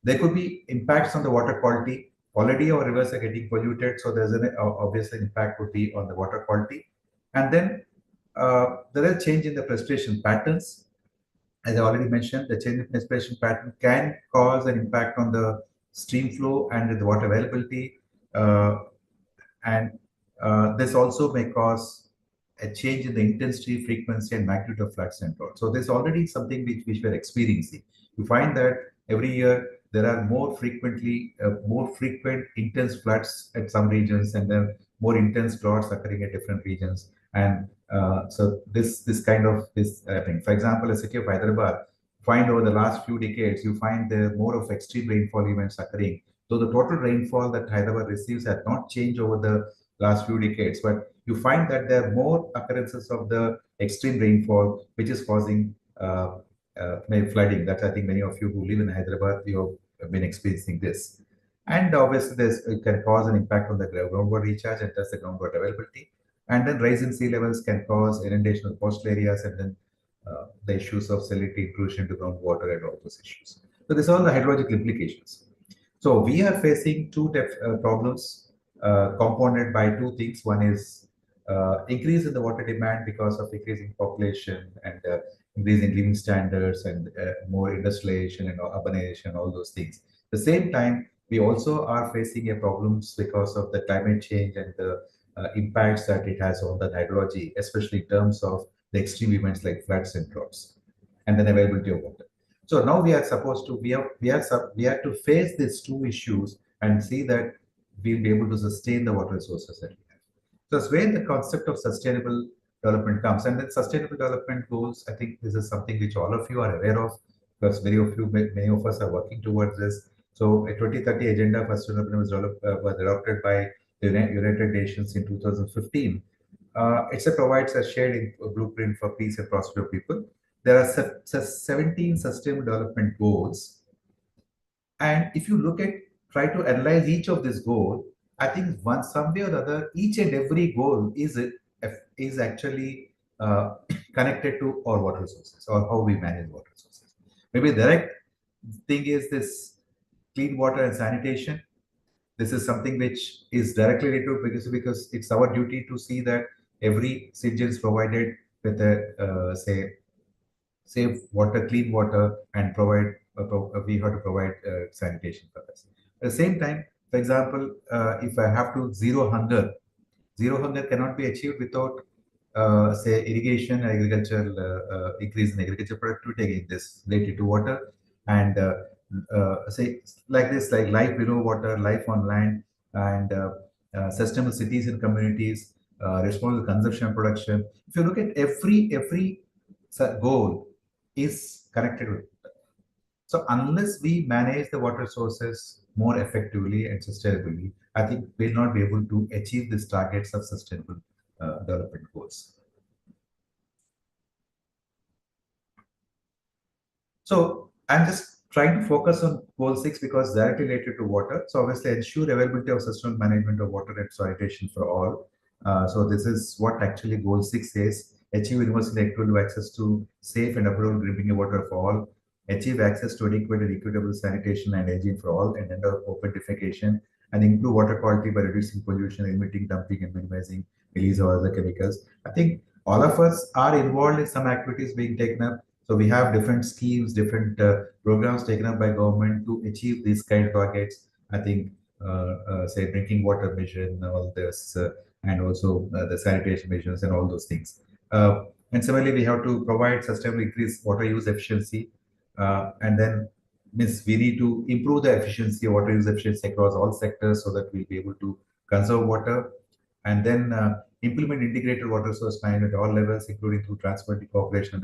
There could be impacts on the water quality. Already our rivers are getting polluted, so there's an obvious impact would be on the water quality. And then there is change in the precipitation patterns. As I already mentioned, the change in precipitation pattern can cause an impact on the stream flow and the water availability. And this also may cause a change in the intensity, frequency, and magnitude of floods and drought. So there's already something which we're experiencing. You find that every year there are more frequent intense floods at some regions, and then more intense droughts occurring at different regions. And so this happening. For example, the city of Hyderabad, find over the last few decades, you find there more of extreme rainfall events occurring. So the total rainfall that Hyderabad receives has not changed over the last few decades, but you find that there are more occurrences of the extreme rainfall, which is causing maybe flooding. That's, I think, many of you who live in Hyderabad, you have been experiencing this. And obviously, it can cause an impact on the groundwater recharge and thus the groundwater availability. And then rise in sea levels can cause inundation of coastal areas, and then the issues of salinity intrusion into groundwater and all those issues. So these are all the hydrological implications. So we are facing two problems compounded by two things. One is increase in the water demand because of increasing population and increasing living standards and more industrialization and urbanization, all those things. At the same time, we also are facing a problems because of the climate change and the impacts that it has on the hydrology, especially in terms of the extreme events like floods and droughts, and then availability of water. So now we are supposed to we have to face these two issues and see that we'll be able to sustain the water resources that we have. So that's where the concept of sustainable development comes. And then sustainable development goals, I think this is something which all of you are aware of, because many of us are working towards this. So a 2030 agenda for sustainable development was adopted by the United Nations in 2015. It provides a shared blueprint for peace and prosperity of people. There are 17 sustainable development goals. And if you try to analyze each of these goals, I think some way or other, each and every goal is actually connected to our water resources or how we manage water resources. Maybe the direct thing is this clean water and sanitation. This is something which is directly related because it's our duty to see that every citizen is provided with a safe water, clean water, and we have to provide sanitation for us. At the same time, for example, if I have to zero hunger cannot be achieved without, say, irrigation, agricultural increase in agriculture productivity. Again, this related to water, and say like this, like life below water, life on land, and sustainable cities and communities, responsible consumption and production. If you look at every goal is connected with water. So unless we manage the water sources more effectively and sustainably, I think we'll not be able to achieve these targets of sustainable development goals. So I'm just trying to focus on goal 6 because directly related to water. So obviously ensure availability of sustainable management of water and sanitation for all. So this is what actually goal 6 says. Achieve universal equitable access to safe and affordable drinking water for all. Achieve access to adequate and equitable sanitation and hygiene for all, and end up open defecation, and improve water quality by reducing pollution, limiting dumping, and minimizing release of other chemicals. I think all of us are involved in some activities being taken up. So we have different schemes, different programs taken up by government to achieve these kind of targets. I think, say, drinking water mission, all this, and also the sanitation measures and all those things. And similarly, we have to provide sustainable increase water use efficiency, and then means we need to improve the efficiency, water use efficiency across all sectors so that we'll be able to conserve water, and then implement integrated water source management at all levels, including through transparent cooperation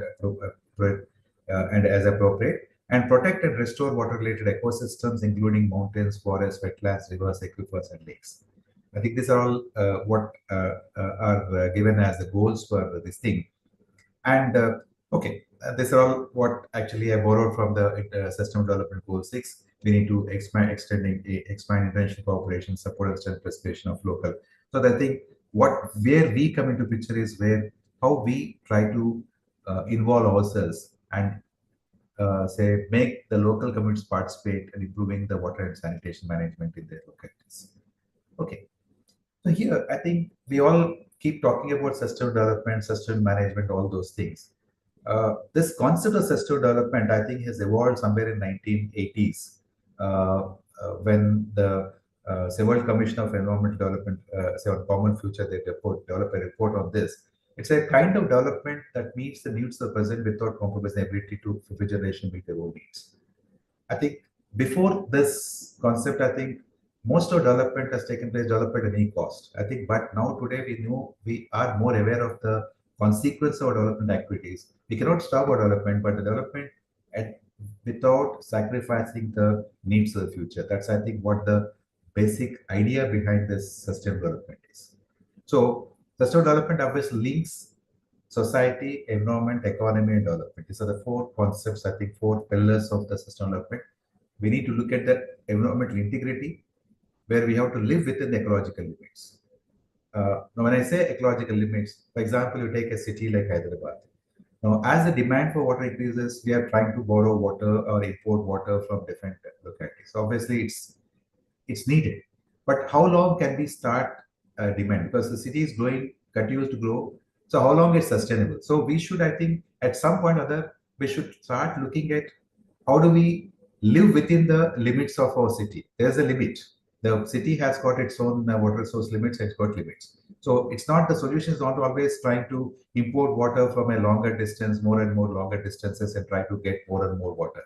and as appropriate, and protect and restore water-related ecosystems, including mountains, forests, wetlands, rivers, aquifers, and lakes. I think these are all what are given as the goals for this thing. And okay, these are all what actually I borrowed from the Sustainable Development Goal 6. We need to expand international cooperation, support and strength participation of local. So I think where we come into picture is how we try to involve ourselves and say make the local communities participate in improving the water and sanitation management in their localities. Okay. So here, I think we all keep talking about sustainable development, sustainable management, all those things. This concept of sustainable development, I think, has evolved somewhere in 1980s when the World Commission of Environmental Development, say on Common Future, they develop a report on this. It's a kind of development that meets the needs of the present without compromising the ability to future generation meet their own needs. I think before this concept, I think most of development has taken place development at any cost. I think, but now today we are more aware of the consequence of development activities. We cannot stop our development, but the development without sacrificing the needs of the future. That's, I think, what the basic idea behind this sustainable development is. So sustainable development obviously links society, environment, economy, and development. These are the four concepts, I think, four pillars of the sustainable development. We need to look at the environmental integrity, where we have to live within the ecological limits. Now, when I say ecological limits, for example, you take a city like Hyderabad. Now, as the demand for water increases, we are trying to borrow water or import water from different localities. So obviously, it's needed. But how long can we start demand? Because the city is growing, continues to grow. So how long is sustainable? So we should, I think, at some point or other, we should start looking at how do we live within the limits of our city. There's a limit. The city has got its own water resource limits, it's got limits. So it's not, the solution is not always trying to import water from a longer distance, more and more longer distances, and try to get more and more water.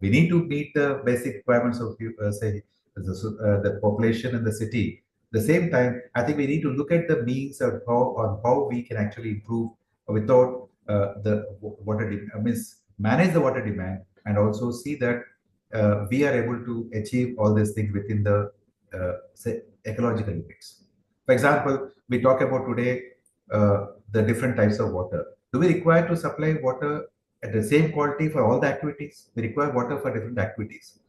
We need to meet the basic requirements of, say, the population in the city. At the same time, I think we need to look at the means of how we can actually improve without the water means manage the water demand, and also see that we are able to achieve all these things within the say ecological limits. For example, we talk about today the different types of water. Do we require to supply water at the same quality for all the activities? We require water for different activities.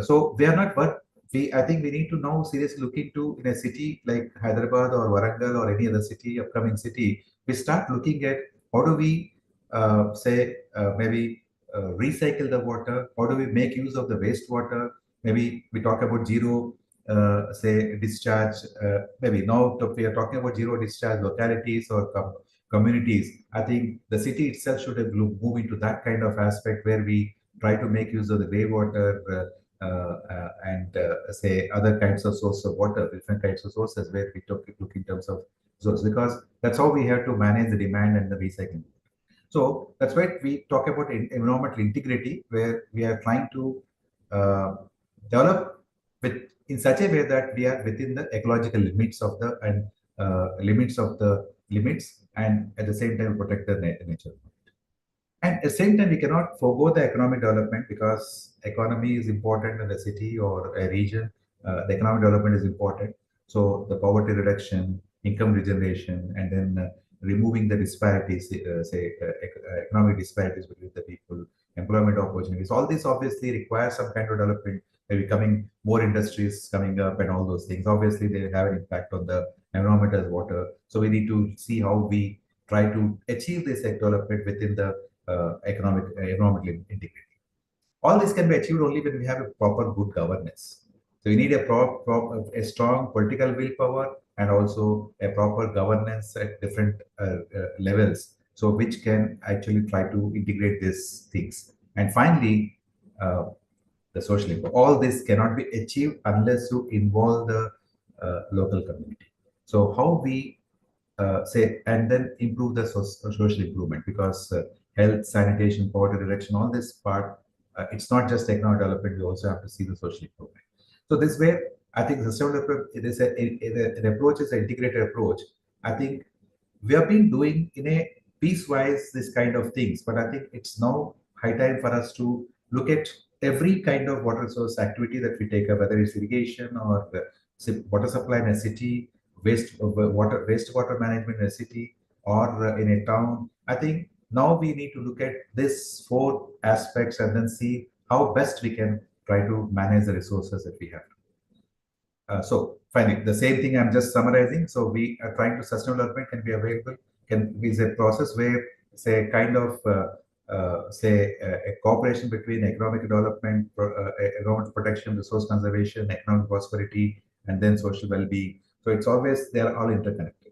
So we are not, but I think we need to now seriously look into, in a city like Hyderabad or Warangal or any other city, upcoming city, we start looking at how do we maybe recycle the water, how do we make use of the wastewater. Maybe we talk about zero discharge. Maybe now we are talking about zero discharge localities or communities. I think the city itself should have move into that kind of aspect where we try to make use of the grey water and say other kinds of source of water, different kinds of sources, where we look in terms of source, because that's how we have to manage the demand and the recycling. So that's why we talk about environmental integrity, where we are trying to develop in such a way that we are within the ecological limits of the limits, and at the same time protect the nature. And at the same time, we cannot forego the economic development, because economy is important in the city or a region. The economic development is important. So the poverty reduction, income regeneration, and then removing the disparities, economic disparities between the people, employment opportunities. All this obviously requires some kind of development. Maybe coming more industries coming up and all those things. Obviously, they have an impact on the environment as water. So we need to see how we try to achieve this development within the environmental integrity. All this can be achieved only when we have a proper good governance. So we need a strong political willpower, and also a proper governance at different levels, so which can actually try to integrate these things. And finally, the social impact. All this cannot be achieved unless you involve the local community. So how we and then improve the social improvement, because health, sanitation, poverty reduction, all this part, it's not just economic development, we also have to see the social improvement. So this way, I think sustainable development, it is an approach, is an integrated approach. I think we have been doing in a piecewise this kind of things, but I think it's now high time for us to look at every kind of water source activity that we take up, whether it's irrigation or water supply in a city, wastewater management in a city or in a town. I think now we need to look at these four aspects and then see how best we can try to manage the resources that we have. So finally, the same thing I'm just summarizing. So we are trying to sustainable development can be available, can be a process where, say, kind of a cooperation between economic development, environmental protection, resource conservation, economic prosperity, and then social well-being. So it's always, they are all interconnected.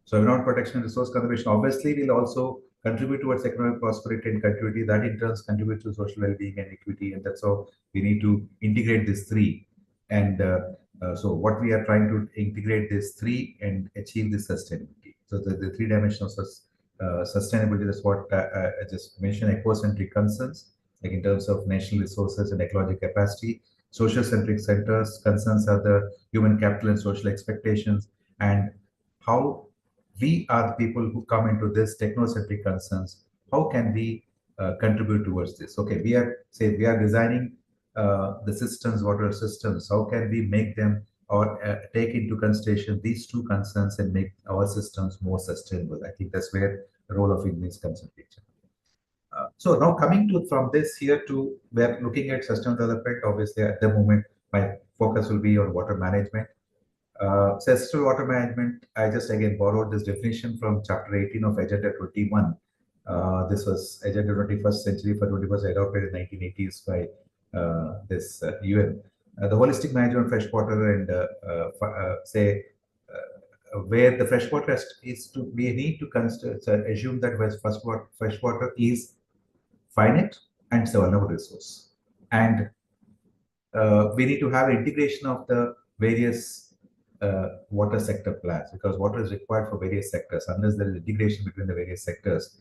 So environmental protection and resource conservation obviously will also contribute towards economic prosperity and continuity. That in turn contributes to social well-being and equity, and that's how we need to integrate these three. And so what we are trying to integrate these three and achieve this sustainability. So the three dimensions of sustainability, that's what I just mentioned: eco-centric concerns, like in terms of national resources and ecological capacity. Social-centric centers concerns are the human capital and social expectations, and how we are the people who come into this technocentric concerns. How can we contribute towards this? Okay, we are designing the systems, water systems. How can we make them or take into consideration these two concerns and make our systems more sustainable? I think that's where role of Indians concerned. So now coming to from this here to we're looking at sustainable development. Obviously, at the moment, my focus will be on water management. Sustainable water management, I just again borrowed this definition from chapter 18 of Agenda 21. This was Agenda 21st Century for 21st, adopted in 1980s by this UN. The holistic management of freshwater and say where the freshwater is to, we need to consider, assume that freshwater is finite and it's a vulnerable resource. And we need to have integration of the various water sector plans, because water is required for various sectors. Unless there is integration between the various sectors,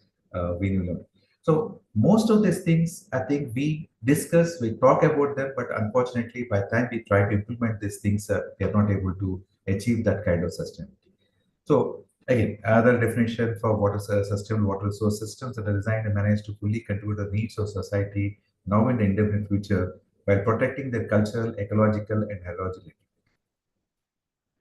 we will know. So most of these things, I think we discuss, we talk about them, but unfortunately, by the time we try to implement these things, we are not able to achieve that kind of sustainability. So again, another definition for water sustainable water resource systems that are designed and managed to fully contribute to the needs of society now and the indefinite future while protecting their cultural, ecological, and hydrological.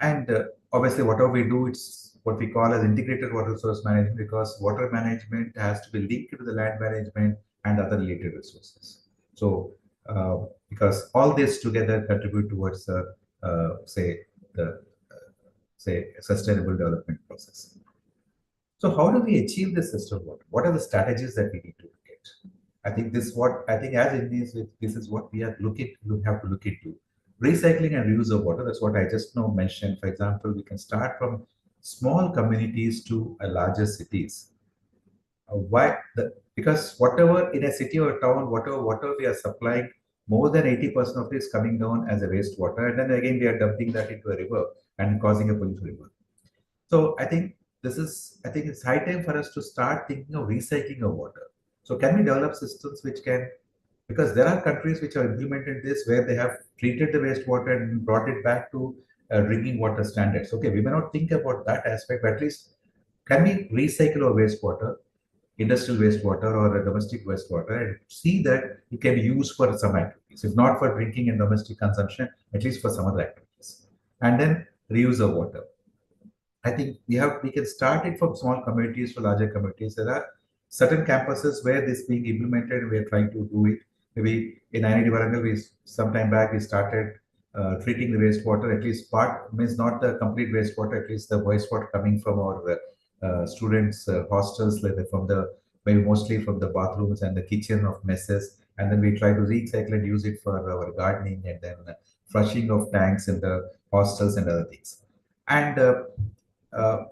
And obviously, whatever we do, it's what we call as integrated water resource management, because water management has to be linked to the land management and other related resources. So, because all this together contribute towards, say, the sustainable development process. So, how do we achieve this system? What are the strategies that we need to look at? I think this what I think as Indians, this is what we have to look into. Recycling and reuse of water. That's what I just now mentioned. For example, we can start from small communities to larger cities. Because whatever in a city or a town, whatever water we are supplying, more than 80% of it is coming down as a wastewater, and then again we are dumping that into a river and causing a polluted river. So I think it's high time for us to start thinking of recycling of water. So can we develop systems which can, because there are countries which have implemented this where they have treated the wastewater and brought it back to drinking water standards. Okay, we may not think about that aspect, but at least can we recycle our wastewater, industrial wastewater or a domestic wastewater, and see that it can be used for some activities, if not for drinking and domestic consumption, at least for some other activities. And then reuse of water. I think we can start it from small communities to larger communities. There are certain campuses where this being implemented, and we are trying to do it. Maybe in IIT Warangal, some time back we started treating the wastewater, at least part, means not the complete wastewater, at least the wastewater coming from our students' hostels, like maybe mostly from the bathrooms and the kitchen of messes, and then we try to recycle and use it for our gardening, and then flushing of tanks in the hostels and other things. And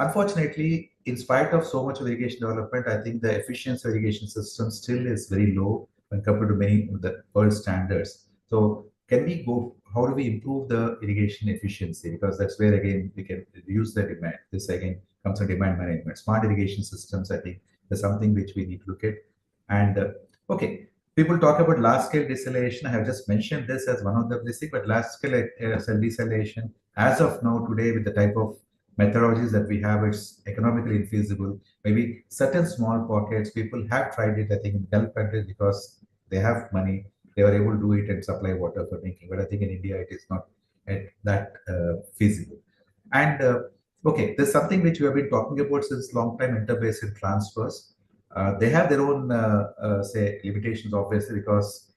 unfortunately, in spite of so much of irrigation development, I think the efficiency of irrigation system still is very low when compared to many of the world standards. So can we go, how do we improve the irrigation efficiency? Because that's where again we can reduce the demand. This again comes to demand management. Smart irrigation systems, I think, is something which we need to look at. And okay, people talk about large scale desalination. I have just mentioned this as one of the basic, but large scale desalination, as of now today, with the type of methodologies that we have, it's economically infeasible. Maybe certain small pockets, people have tried it, I think, in Gulf countries because they have money, they were able to do it and supply water for drinking. But I think in India, it is not that feasible. And okay, there's something which we have been talking about since long time, interbasin transfers. They have their own, say, limitations, obviously, because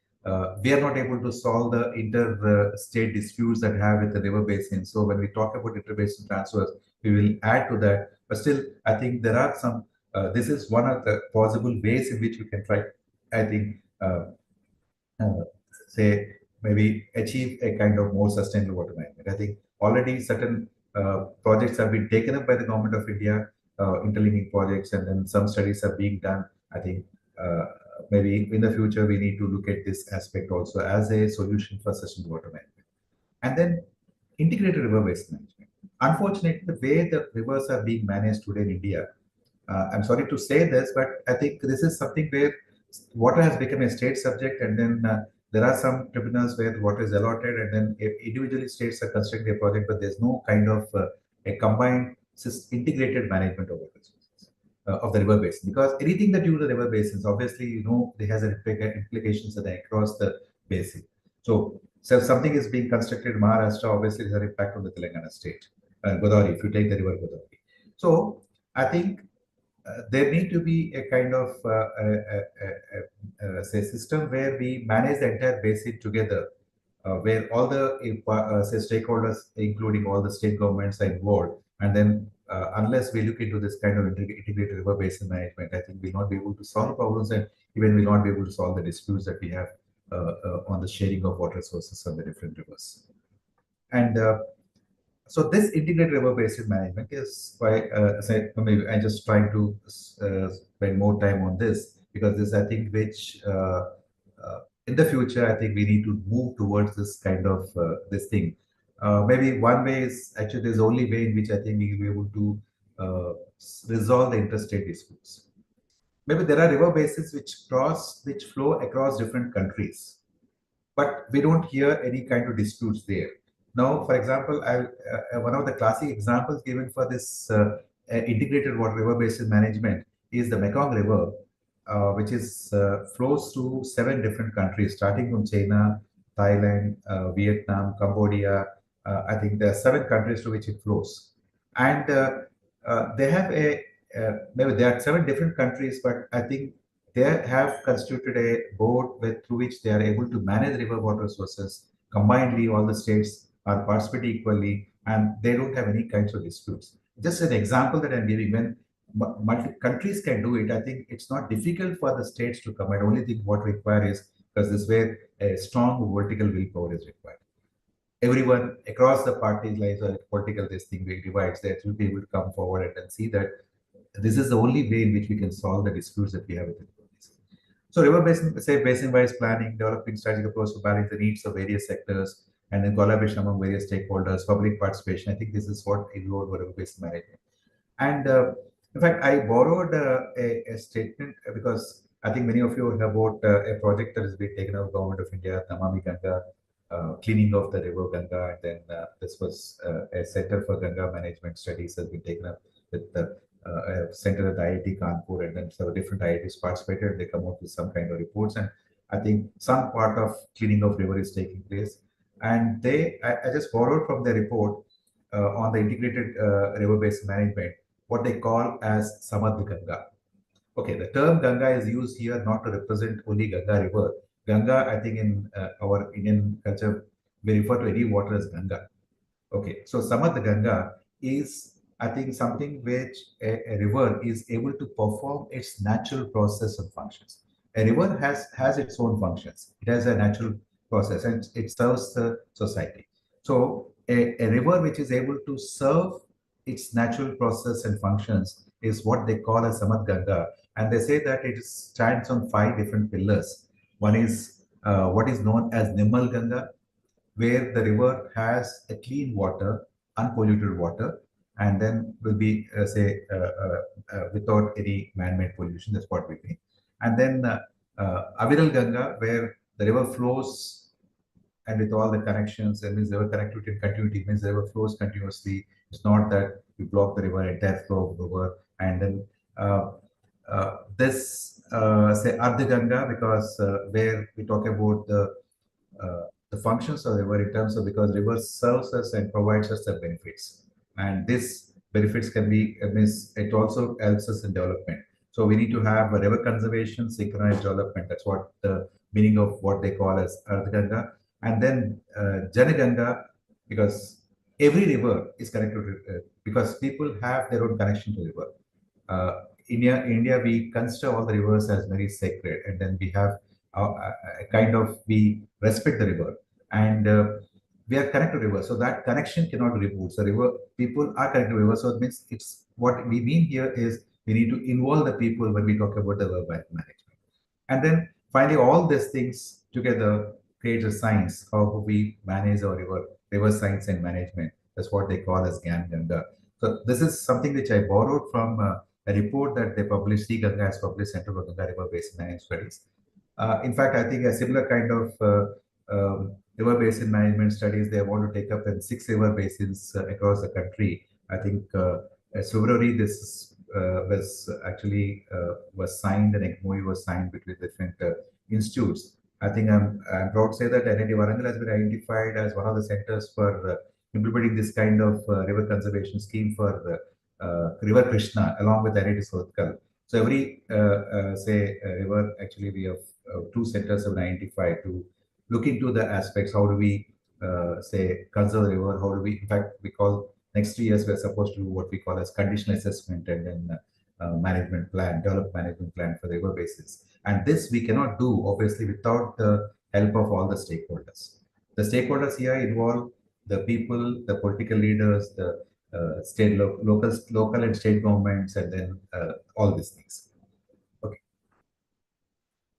we are not able to solve the inter-state disputes that have with the river basin. So when we talk about interbasin transfers, we will add to that. But still, I think there are some, this is one of the possible ways in which we can try, I think, say, maybe achieve a kind of more sustainable water management. I think already certain projects have been taken up by the government of India, interlinking projects, and then some studies are being done. I think maybe in the future, we need to look at this aspect also as a solution for sustainable water management. And then integrated river-based management. Unfortunately, the way the rivers are being managed today in India, I'm sorry to say this, but I think this is something where water has become a state subject, and then there are some tribunals where the water is allotted, and then individually states are constructing a project, but there's no kind of a combined integrated management of water resources of the river basin. Because anything that you do the river basins, obviously, it has implications across the basin. So if something is being constructed in Maharashtra, obviously it has an impact on the Telangana state and Godavari, if you take the river Godavari. So I think there need to be a kind of say system where we manage the entire basin together, where all the say stakeholders, including all the state governments, are involved. And then, unless we look into this kind of integrated river basin management, I think we'll not be able to solve problems, and even we'll not be able to solve the disputes that we have on the sharing of water sources on the different rivers. And so this integrated river basin management is why maybe I'm just trying to spend more time on this, because this, I think, which in the future, I think we need to move towards this kind of this thing. Maybe one way is actually there's only way in which I think we will be able to resolve the interstate disputes. Maybe there are river basins which flow across different countries, but we don't hear any kind of disputes there. Now, for example, one of the classic examples given for this integrated water river basin management is the Mekong River, which is flows through 7 different countries, starting from China, Thailand, Vietnam, Cambodia. I think there are 7 countries to which it flows, and they have maybe there are 7 different countries, but I think they have constituted a board through which they are able to manage river water sources. Combinedly, all the states are participating equally, and they don't have any kinds of disputes. Just an example that I'm giving, when countries can do it, I think it's not difficult for the states to come. I only think what required is, because this is where a strong vertical willpower is required. Everyone across the party lines or political this thing divides, that will be able to come forward and then see that this is the only way in which we can solve the disputes that we have with the river basin. So river basin, say basin-wise planning, developing strategic approach to balance the needs of various sectors, and then collaboration among various stakeholders, public participation. I think this is what involved river basin management. And in fact, I borrowed a statement because I think many of you have about a project that has been taken up by the Government of India, Namami Ganga, cleaning of the river Ganga, and then this was a Center for Ganga Management Studies has been taken up with the center at IIT Kanpur, and then several different IITs participated. They come up with some kind of reports, and I think some part of cleaning of river is taking place. And I just borrowed from the report on the integrated river basin management, what they call as Samad Ganga. Okay, the term Ganga is used here not to represent only Ganga river. Ganga, I think in our Indian culture, we refer to any water as Ganga. Okay, so Samad Ganga is, I think, something which a river is able to perform its natural process and functions. A river has its own functions. It has a natural process, and it serves the society. So a river which is able to serve its natural process and functions is what they call a Samad Ganga. And they say that it stands on 5 different pillars. One is what is known as Nimmal Ganga, where the river has a clean water, unpolluted water, and then will be, without any man-made pollution. That's what we mean. And then Aviral Ganga, where the river flows and with all the connections, that means river connectivity and continuity, means the river flows continuously. It's not that you block the river, entire flow of the river. And then this, say, Ardha Ganga, because where we talk about the functions of the river in terms of, because river serves us and provides us the benefits. And this benefits can be, means it also helps us in development. So we need to have a river conservation, synchronized development. That's what the meaning of what they call as Ardha Ganga. And then Jana Ganga, because every river is connected to, because people have their own connection to the river. India, we consider all the rivers as very sacred, and then we have we respect the river, and we are connected to river. So that connection cannot be removed. So river people are connected to river. So it means it's what we mean here is we need to involve the people when we talk about the river management. And then finally, all these things together create a science how we manage our river science and management. That's what they call as GAN Ganga. So this is something which I borrowed from a report that they published, C Ganga has published, Center for Ganga River Basin Management Studies. In fact, I think a similar kind of river basin management studies, they want to take up in 6 river basins across the country. I think February this was actually was signed, and MOU was signed between different institutes. I think I'm proud to say that NIT Warangal has been identified as one of the centers for implementing this kind of river conservation scheme for River Krishna along with IIT Sotkal. So every river, actually we have two centers have identified to look into the aspects. How do we conserve the river? How do we, in fact, we call next 3 years we're supposed to do what we call as conditional assessment and then management plan, develop management plan for the river basis. And this we cannot do obviously without the help of all the stakeholders. The stakeholders here involve the people, the political leaders, the local and state governments, and then all these things. Okay.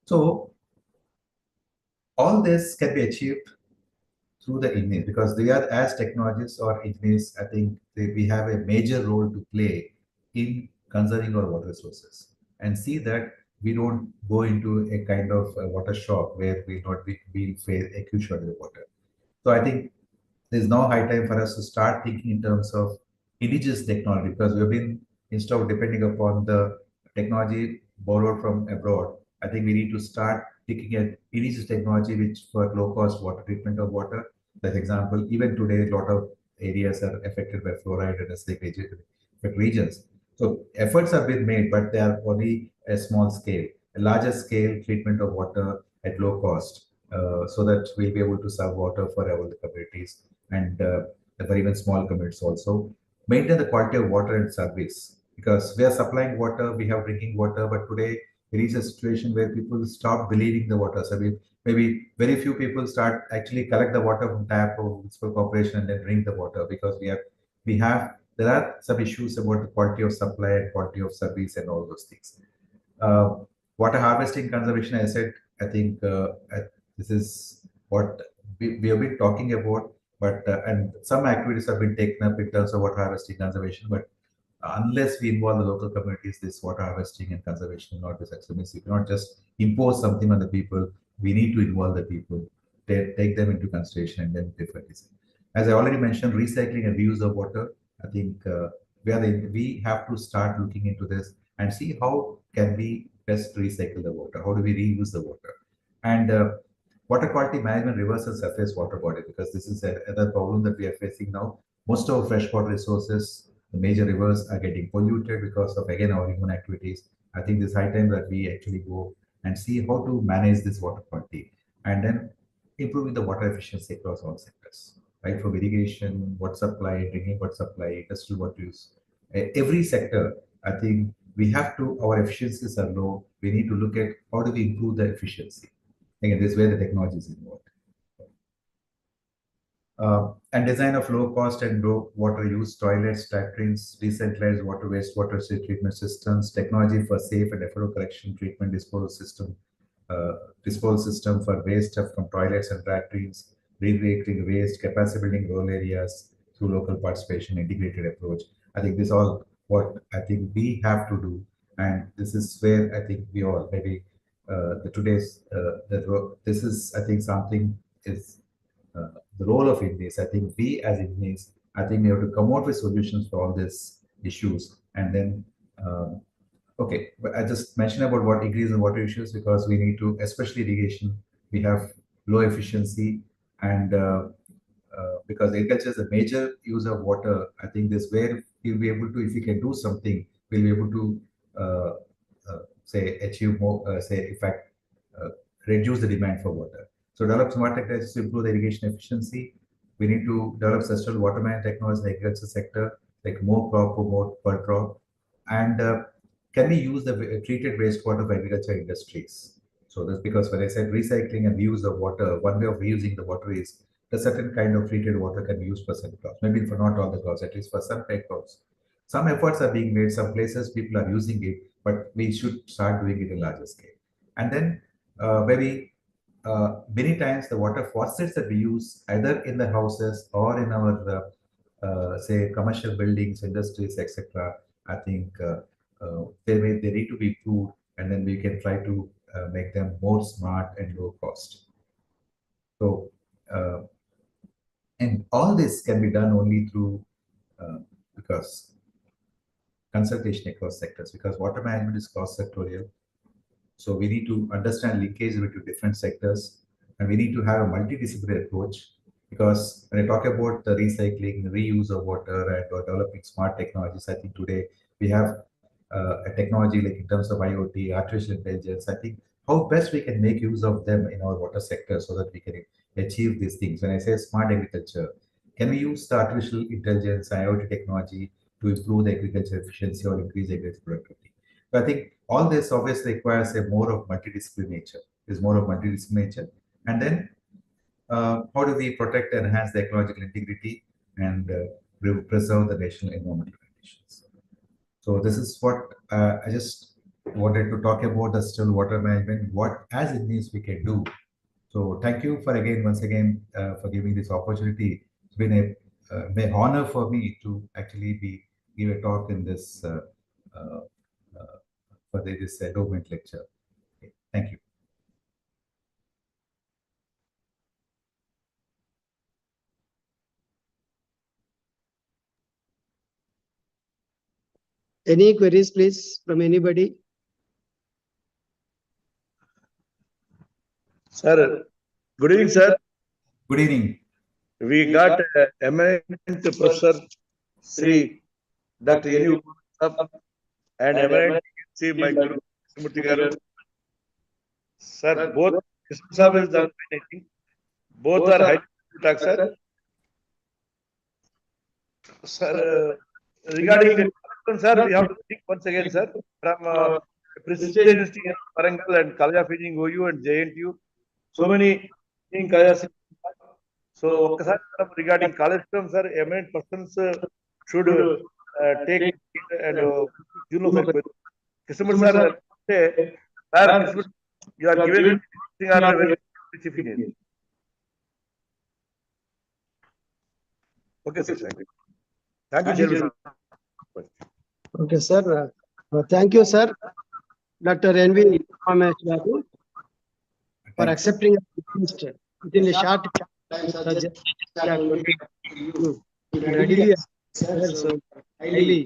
So all this can be achieved through the engineers because they are as technologists or engineers. I think we have a major role to play in conserving our water resources and see that we don't go into a kind of water shock where we face acute shortage of water. So I think there's now high time for us to start thinking in terms of indigenous technology because we've been, instead of depending upon the technology borrowed from abroad, I think we need to start looking at indigenous technology which for low cost water treatment of water. For example, even today, a lot of areas are affected by fluoride and acidic regions. So efforts have been made, but they are only a small scale. A larger scale treatment of water at low cost, so that we'll be able to serve water for all the communities and for even small communities also. Maintain the quality of water and service because we are supplying water, we have drinking water, but today we reach a situation where people stop believing the water. So maybe very few people start actually collect the water from tap or municipal corporation and then drink the water because there are some issues about the quality of supply and quality of service and all those things. Uh, Water harvesting conservation, I said, I think this is what we have been talking about, but and some activities have been taken up in terms of water harvesting conservation, but unless we involve the local communities, this water harvesting and conservation will not be successful. You cannot just impose something on the people. We need to involve the people, take them into consideration, and then differently. As I already mentioned, recycling and reuse of water. I think we have to start looking into this and see how can we best recycle the water. How do we reuse the water? And water quality management reverses surface water body because this is another problem that we are facing now. Most of our freshwater resources, the major rivers are getting polluted because of again our human activities. I think it's high time that we actually go and see how to manage this water quality and then improving the water efficiency across all sectors, right? From irrigation, water supply, drinking water supply, industrial water use, every sector. I think we have to, our efficiencies are low. We need to look at how do we improve the efficiency. Again, this is where the technology is involved. And design of low cost and low water use toilets, latrines, decentralized water wastewater treatment systems, technology for safe and affordable collection, treatment, disposal system for waste from toilets and latrines, regulating waste, capacity building rural areas through local participation, integrated approach. I think this all what I think we have to do, and this is where I think we all maybe this is I think something is the role of Indians. I think we as Indians, I think we have to come out with solutions for all these issues. And then, okay, but I just mentioned about what increase in water issues because we need to, especially irrigation, we have low efficiency and because agriculture is a major use of water. I think this where we'll be able to, if we can do something, we'll be able to uh, say achieve more, in fact, uh, reduce the demand for water. So develop smart technologies to improve the irrigation efficiency. We need to develop sustainable water management technologies in the agriculture sector, like more crop or more per crop. And can we use the treated wastewater for agriculture industries? So that's because when I said recycling and reuse of water, one way of reusing the water is a certain kind of treated water can be used for some crops, maybe for not all the crops, at least for some type crops. Some efforts are being made, some places people are using it, but we should start doing it in larger scale. And then maybe many times the water faucets that we use either in the houses or in our say commercial buildings, industries, etc. I think they need to be improved, and then we can try to make them more smart and low cost. So uh, and all this can be done only through because consultation across sectors because water management is cross sectorial. So we need to understand linkage between different sectors and we need to have a multidisciplinary approach. Because when I talk about the recycling, reuse of water, and developing smart technologies, I think today we have a technology like in terms of IoT, artificial intelligence. I think how best we can make use of them in our water sector so that we can achieve these things. When I say smart agriculture, can we use the artificial intelligence and IoT technology to improve the agriculture efficiency or increase agriculture productivity? So I think all this obviously requires a more of multidisciplinary nature. Is more of multidisciplinary nature, and then how do we protect and enhance the ecological integrity and preserve the national environmental conditions? So this is what I just wanted to talk about the still water management, what as it means we can do. So thank you for once again for giving this opportunity. It's been a honor for me to actually give a talk in this uh, uh, for this endowment lecture. Okay, thank you. Any queries, please, from anybody? Sir, good evening, sir. Good evening. We got eminent Professor Sri Dr. N. and eminent Sri my Guru Murthy Garu. Sir, both Krishna Sahib is the I think. Both are high talk, sir. Sir, regarding the sir, we have to think once again, sir, from prestigious university in Warangal and College of Engineering OU and JNTU. So many engineering colleges. So, ఒక్కసారి regarding college terms, sir, eminent persons should take and June of Kismet sir say, sir, Kismet, you are given thing are very specific. Okay, sir. Thank you. Thank you, Chairman. Okay, sir. Thank you, sir. Dr. N.V. Ramesh Babu, for accepting a request within a short time such and readily accepted, so highly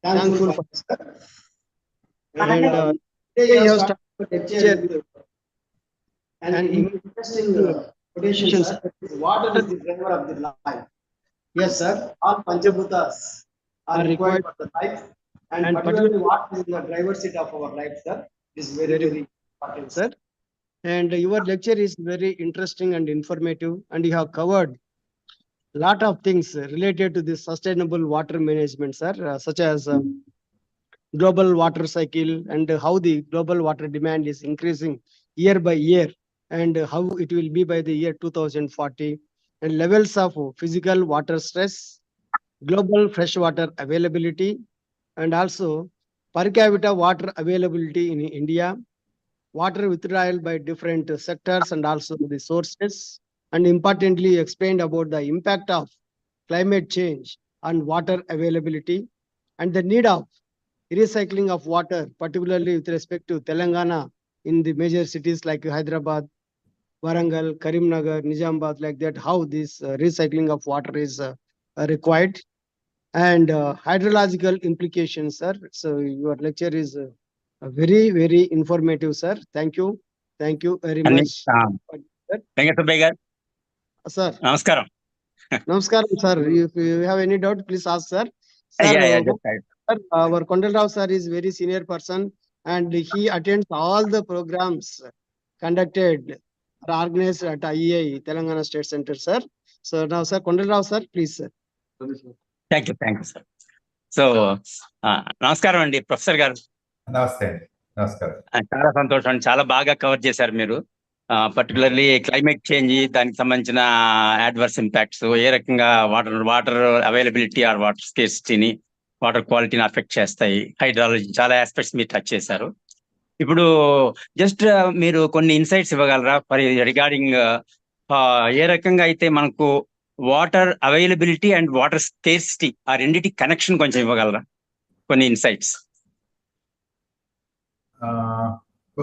thankful for that. And today you have started a lecture and interesting quotations. Water is the driver of the life. Yes, sir. All Panchabhutas are required for the life, and particularly water is the driver's seat of our life, sir. Is very, very important, sir. And your lecture is very interesting and informative, and you have covered a lot of things related to this sustainable water management, sir, such as global water cycle and how the global water demand is increasing year by year and how it will be by the year 2040, and levels of physical water stress, global freshwater availability, and also per capita water availability in India, water withdrawal by different sectors and also the sources, and importantly explained about the impact of climate change on water availability and the need of recycling of water, particularly with respect to Telangana in the major cities like Hyderabad, Warangal, Karimnagar, Nizamabad, like that, how this recycling of water is required, and hydrological implications, sir. So your lecture is very, very informative, sir. Thank you. Thank you very much. Venkatasubbaiah గారు Sir. నమస్కారం. Namaskaram, sir. If you have any doubt, please ask, sir. Sir, our Kondarao sir is very senior person and he attends all the programs conducted or organized at IEI, Telangana State Center, sir. So now, sir, Kondarao sir, please, sir. Thank you sir. So నమస్కారం అండి professor గారు. నమస్తే. నమస్కారం. చాలా సంతోషం అండి, చాలా బాగా కవర్ చేశారు మీరు. పర్టికులర్లీ క్లైమేట్ చేంజ్, దానికి సంబంధించిన అడ్వర్స్ ఇంపాక్ట్స్, ఏ రకంగా వాటర్ అవైలబిలిటీ ఆర్ వాటర్ స్కేర్సిటీని, వాటర్ క్వాలిటీని అఫెక్ట్ చేస్తాయి, హైడ్రాలజీ, చాలా ఆస్పెక్ట్స్ మీరు టచ్ చేశారు. ఇప్పుడు జస్ట్ మీరు కొన్ని ఇన్సైట్స్ ఇవ్వగలరా రిగార్డింగ్ ఏ రకంగా అయితే మనకు water availability and water scarcity ఆ రెండింటి కనెక్షన్ కొంచెం ఇవ్వగలరా, కొన్ని ఇన్సైట్స్?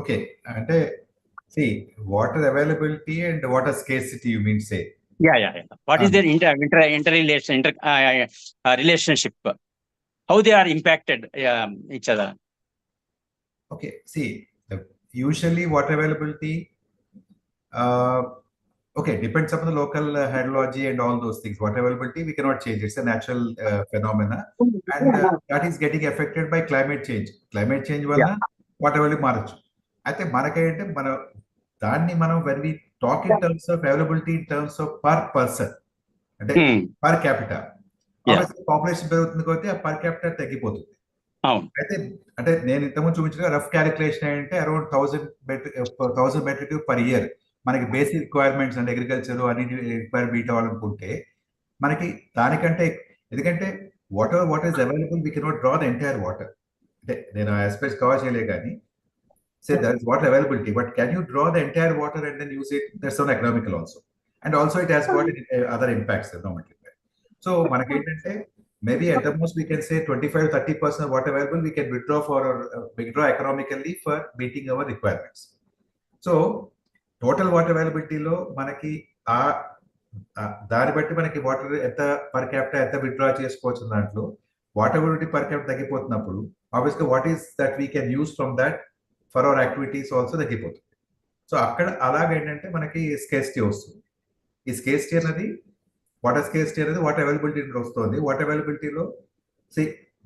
ఓకే, అంటే see water availability and water scarcity, you mean say? Yeah. What is their relationship? How they are impacted each other? Okay, see, usually water availability Okay, depends upon the local hydrology and all those things. Water availability, we cannot change. It's a natural phenomena. And that is getting affected by climate change. Climate change వల్ల water availability మారచ్చు. అయితే మనకేంటే దాన్ని మనం when we talk in terms of availability in terms of per person, అంటే per capita. Population పెరుగుతుంది కాబట్టి ఆ per capita తగ్గిపోతుంది. అయితే అంటే నేను ఇంతకుముందు చూపించిన రఫ్ క్యాలిక్యులేషన్ ఏంటంటే around 1000 metric cube per year మనకి బేసిక్ రిక్వైర్మెంట్స్ అంటే అగ్రికల్చర్ అన్నిటి రిక్వైర్ మీట్ అవ్వాలనుకుంటే మనకి దానికంటే ఎందుకంటే what is available we cannot draw the entire water. అంటే నేను ఆస్పెక్ట్స్ కవర్ చేయలే కానీ say there is water availability, but can you draw the entire water and then use it? That's not economical also. And also it has got other impacts environmental. So మనకి ఏంటంటే maybe at the most we can say 25-30% of water available we can withdraw economically for meeting our requirements. So total water availability లో మనకి దాన్ని బట్టి మనకి water ఎంత per capita ఎంత withdraw చేసుకోవచ్చు దాంట్లో వాటర్ అవైలబిలిటీ పర్ క్యాపిటా తగ్గిపోతున్నప్పుడు ఆబ్వియస్గా what is that we can use from that for hour activities also తగ్గిపోతుంది. సో అక్కడ అలాగేంటంటే మనకి స్కేర్సిటీ వస్తుంది. ఈ స్కేర్సిటీ అనేది వాటర్ స్కేర్సిటీ అనేది వాటర్ అవైలబిలిటీ వస్తుంది. వాటర్ అవైలబిలిటీలో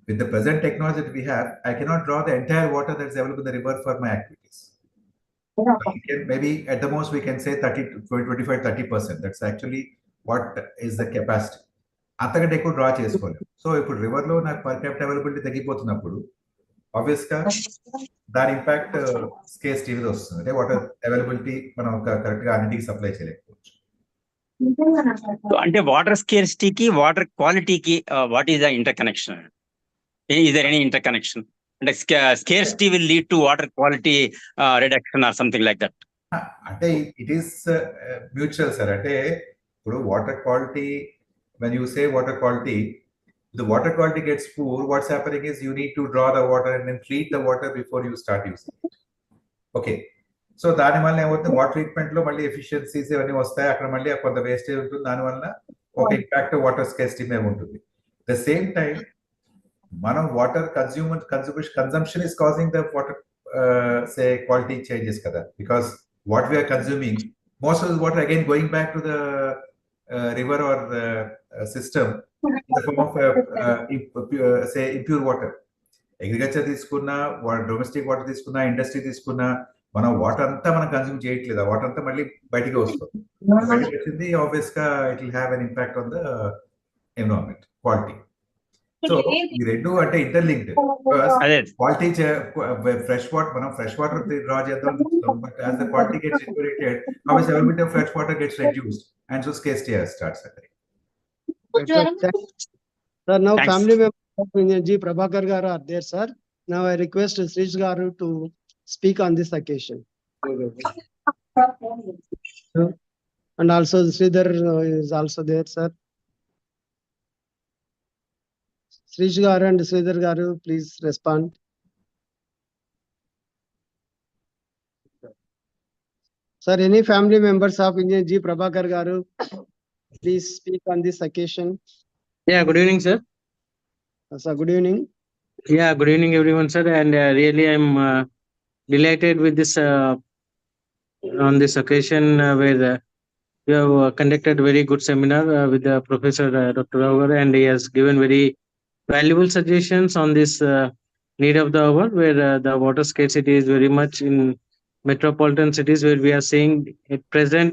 with the present technology that we have, I cannot draw the entire water that is available in the river for my activities. Maybe at the most we can say 25-30%. That's actually what is the capacity. అంతకంటే ఎక్కువ draw చేసుకోలేము. So ఇప్పుడు రివర్లో నాకు per capital availability తగ్గిపోతున్నప్పుడు ఆబ్వియస్గా దాని impact scarcity మీద వస్తుంది. అంటే వాటర్ అవైలబిలిటీ మనం కరెక్ట్గా అన్నింటికి సప్లై చేయలేకపోవచ్చు. అంటే వాటర్ స్కేర్సిటీకి వాటర్ క్వాలిటీకి what is the inter connection? Is there any interconnection? And scarcity will lead to water quality reduction or something like that. అంటే it is mutual, sir. అంటే ఇప్పుడు water quality, when you say water quality, the water quality gets poor. What's happening is you need to draw the water and then treat the water before you start using it. Okay. So దానివల్ల ఏమవుతుంది, water treatment లో మళ్ళీ efficiencies ఇవన్నీ వస్తాయి. అక్కడ మళ్ళీ కొంత wastage ఉంటుంది. దానివల్ల ఒక ఇంపాక్ట్ వాటర్ స్కేర్సిటీ మీద ఉంటుంది. ద సేమ్ టైం మనం water consumption is causing the water say quality changes కదా, because what we are consuming most of the water again going back to the river or system in the form of say impure water. Agriculture తీసుకున్నా, domestic water తీసుకున్నా, industry తీసుకున్నా, మనం water అంతా మనం consume చేయట్లేదు. ఆ water అంతా మళ్ళీ బయటికి వస్తుంది. బయటకు వచ్చింది ఆబ్వియస్ గా it will have an impact on the environment quality. So ఈ రెండు అంటే ఇంటర్లింక్డ్. క్వాలిటీ ఫ్రెష్ వాటర్, మనం ఫ్రెష్ వాటర్ డ్రా చేద్దాం, but as the quality gets deteriorated obviously availability of fresh water gets reduced and so scarcity starts occurring. Sir, now family members of Engineer G. Prabhakar garu are there, sir. Now I request Srish garu to speak on this occasion. And also Sridhar is also there, sir. Srish garu and Sridhar garu, please respond. Sir, any family members of Engineer G. Prabhakar garu, please speak on this occasion. Yeah, good evening, sir. Sir, good evening. Yeah, good evening, everyone, sir. And really, I'm delighted with this on this occasion where we have conducted very good seminar with the Professor Dr. Prabhakar, and he has given very valuable suggestions on this need of the hour, where the water scarcity is very much in metropolitan cities, where we are seeing at present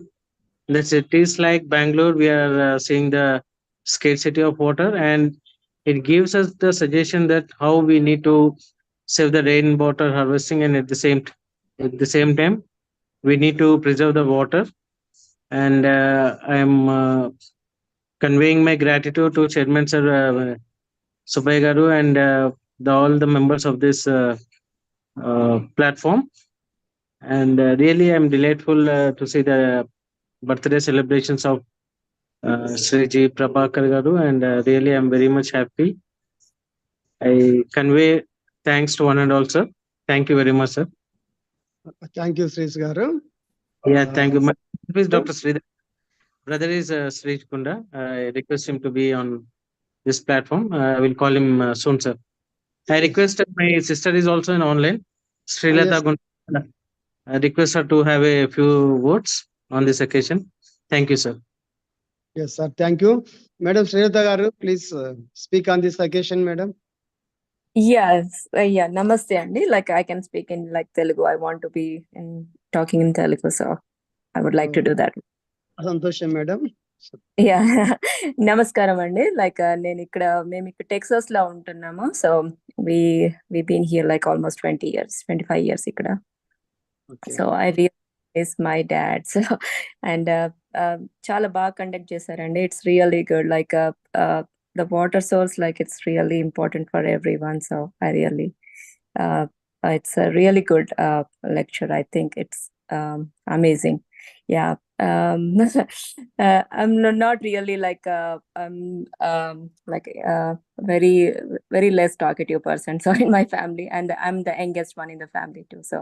the cities like Bangalore, we are seeing the scarcity of water, and it gives us the suggestion that how we need to save the rainwater harvesting, and at the same time we need to preserve the water. And I am conveying my gratitude to Chairman Sir Subbai Garu and all the members of this platform. And really, I'm delightful to see the birthday celebrations of Sri G. Prabhakar Garu, and really, I'm very much happy. I convey thanks to one and all, sir. Thank you very much, sir. Thank you, Srish garu. Yeah, thank you. My name is Dr. Sridhar. Brother is Sri Kunda. I request him to be on this platform. I will call him soon, sir. I request my sister is also in online, Srilata Yes. Gunda. I request her to have a few words on this occasion. Thank you, sir. Yes, sir. Thank you. Madam Srinata Garu, please speak on this occasion, madam. Yes, yeah, namaste Andy. Like I can speak in like Telugu. I want to be talking in Telugu, so I would like to do that. Santosham, madam. Yeah, నమస్కారం అండి. Like మేము ఇక్కడ Texas లో ఉంటున్నాము. So we been here like almost 20 years, 25 years ఇక్కడ. Okay. So I really miss my dad. So and చాలా బాగా conduct చేశారండి. It's really good. Like the water source, like it's really important for everyone. So I really it's a really good lecture. I think it's amazing. Yeah. I'm not really like very very less talkative person. So in my family, and I'm the youngest one in the family too. So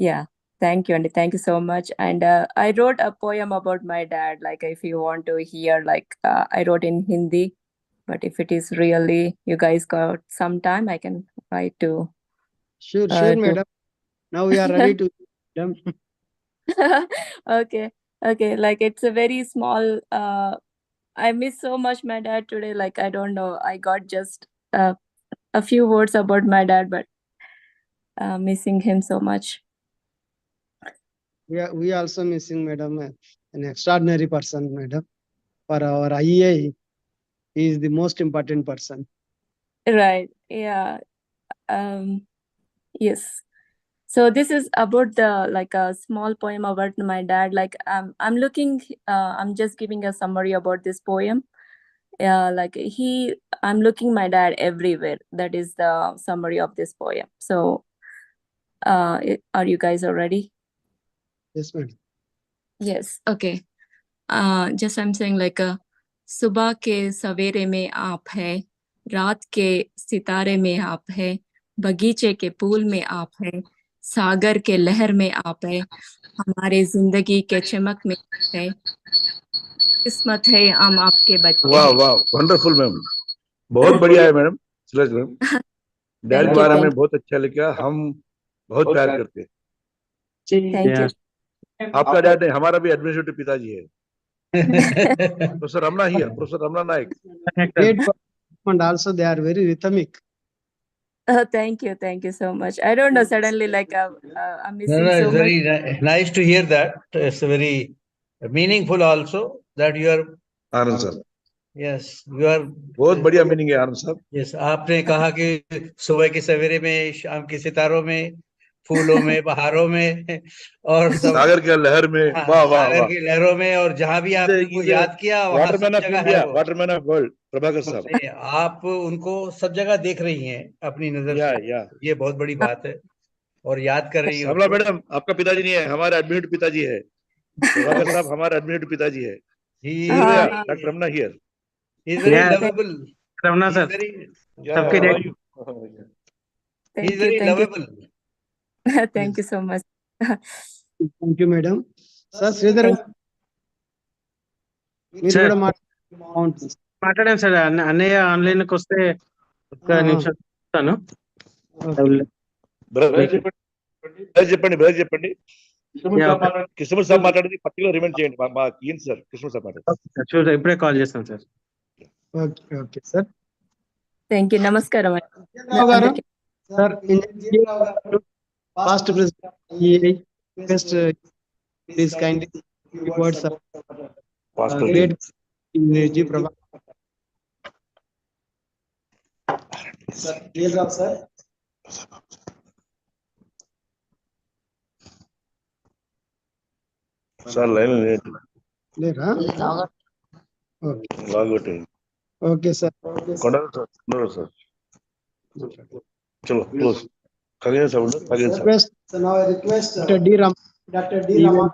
yeah, thank you, and thank you so much. And I wrote a poem about my dad. Like if you want to hear, like I wrote in Hindi, but if it is really you guys got some time, I can try to. Sure, do- madam. Now we are ready to, madam. Okay, okay. Like it's a very small. I miss so much my dad today. Like I don't know. I got just a few words about my dad, but missing him so much. We also missing, madam, an extraordinary person, madam. For our IEA, he is the most important person. Right. Yeah. Yes. So this is about the like a small poem about my dad. Like I'm looking. I'm just giving a summary about this poem. Like I'm looking my dad everywhere. That is the summary of this poem. So, are you guys all ready? Yes, madam. Yes. Okay. Just I'm saying like सुबह के सवेरे में आप है, रात के सितारे में आप है, बगीचे के फूल में आप है, सागर के लहर में आप है, हमारे जिंदगी के चमक में आप है, किस्मत है हम आपके बच्चे वाह हैं. वाह वंडरफुल मैम, बहुत बढ़िया है मैडम. मैम डैड के बारे में बहुत अच्छा लिखा, हम बहुत प्यार करते हैं. Thank you. आपका डैड नहीं, हमारा भी एडमिनिस्ट्रेटिव पिताजी है. प्रोफेसर रमना ही है, professor Ramana Nayak. Great, and also they are very rhythmic. Thank you so much. I don't know, suddenly like I'm missing No, so it's much. very nice to hear that. It's very meaningful also that you are. आनंद साहब, Yes, you are. बहुत बढ़िया meaning है आनंद साहब. Yes, आपने कहा कि सुबह के सवेरे में, शाम के सितारों में, फूलों में, बहारों में और सब सागर के लहर में. हाँ, वाह वाह सागर वाह. की लहरों में, और जहाँ भी आपने उनको याद किया वहाँ सब वाटरमैन ऑफ जगह इंडिया, है वो. वाटरमैन ऑफ वर्ल्ड, प्रभाकर साहब. नहीं, आप उनको सब जगह देख रही हैं अपनी नजर से. ये बहुत बड़ी बात है और याद कर रही है. सबला मैडम, आपका पिताजी नहीं है, हमारा एडमिनिस्ट्रेटिव पिताजी है. प्रभाकर साहब हमारा एडमिनिस्ट्रेटिव पिताजी है. Doctor Ramana here. He is very Yeah. lovable. Ramana He sir. is very, सबके how dad. are you? he is very lovable. Thank you so much. Thank you, madam. Sir, Sridhar, మీరు Sir. కూడా బాగుంటుంది. మాట్లాడాను sir. అన్నయ్య online కి వస్తే ఒక్క నిమిషం చెప్తాను. బ్రదర్ చెప్పండి. కిషోర్ సాబ్ మాట్లాడింది పర్టికులర్ రిమైండ్ చేయండి. మా ఏంటి సార్ కిషోర్ సాబ్ మాట్లాడండి. చూద్దాం, ఇప్పుడే కాల్ చేస్తాను sir. Okay sir. Thank you. నమస్కారం అందరికీ. Sir past president best please kindly reports past great ji Prabhakar sir. Clear గా సార్. సార్ లైన్ లేరా? లాగౌట్. Okay sir. కొండరు సార్. చలో close. Khagen sir. Request, now I request Dr. D. Rama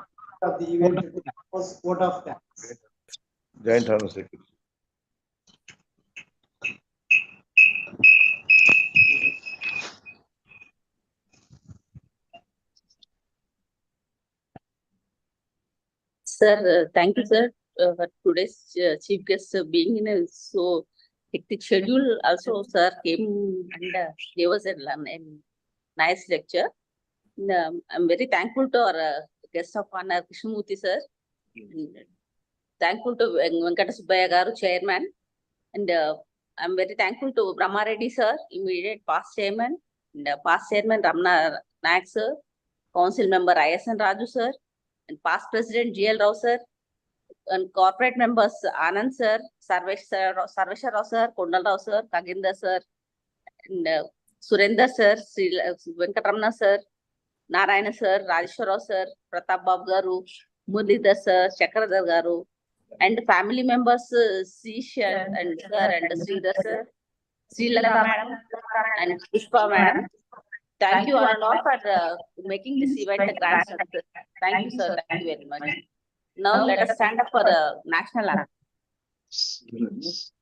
of the event to propose vote of thanks. Joint honour secretary. Sir, thank you, sir, for today's chief guest being in a so hectic schedule. Also, sir came and gave us a nice lecture. I'm very thankful to our guest of honor, Krishnamurthy sir. Thankful to Venkata Subbaya garu, chairman, and I'm very thankful to Brahma Reddy sir, immediate past chairman, and past chairman Ramna Nayak sir, council member ISN Raju sir, and past president GL Rao sir, and corporate members Anand sir, Sarveshwar Rao sir, Kondal Rao sir, Kaginder sir, and Surendra sir, Venkatramana sir, Narayana sir, Rajeshwar Rao sir, Pratap Babu garu, Murlidhar sir, Chakradhar garu, and family members Sishan and sir and Sridhar sir, Srilata madam, and Pushpa madam. Thank you all and all for making this event a grand success. Thank you, sir. Thank you very much. Now let us stand up for the national anthem. Yes.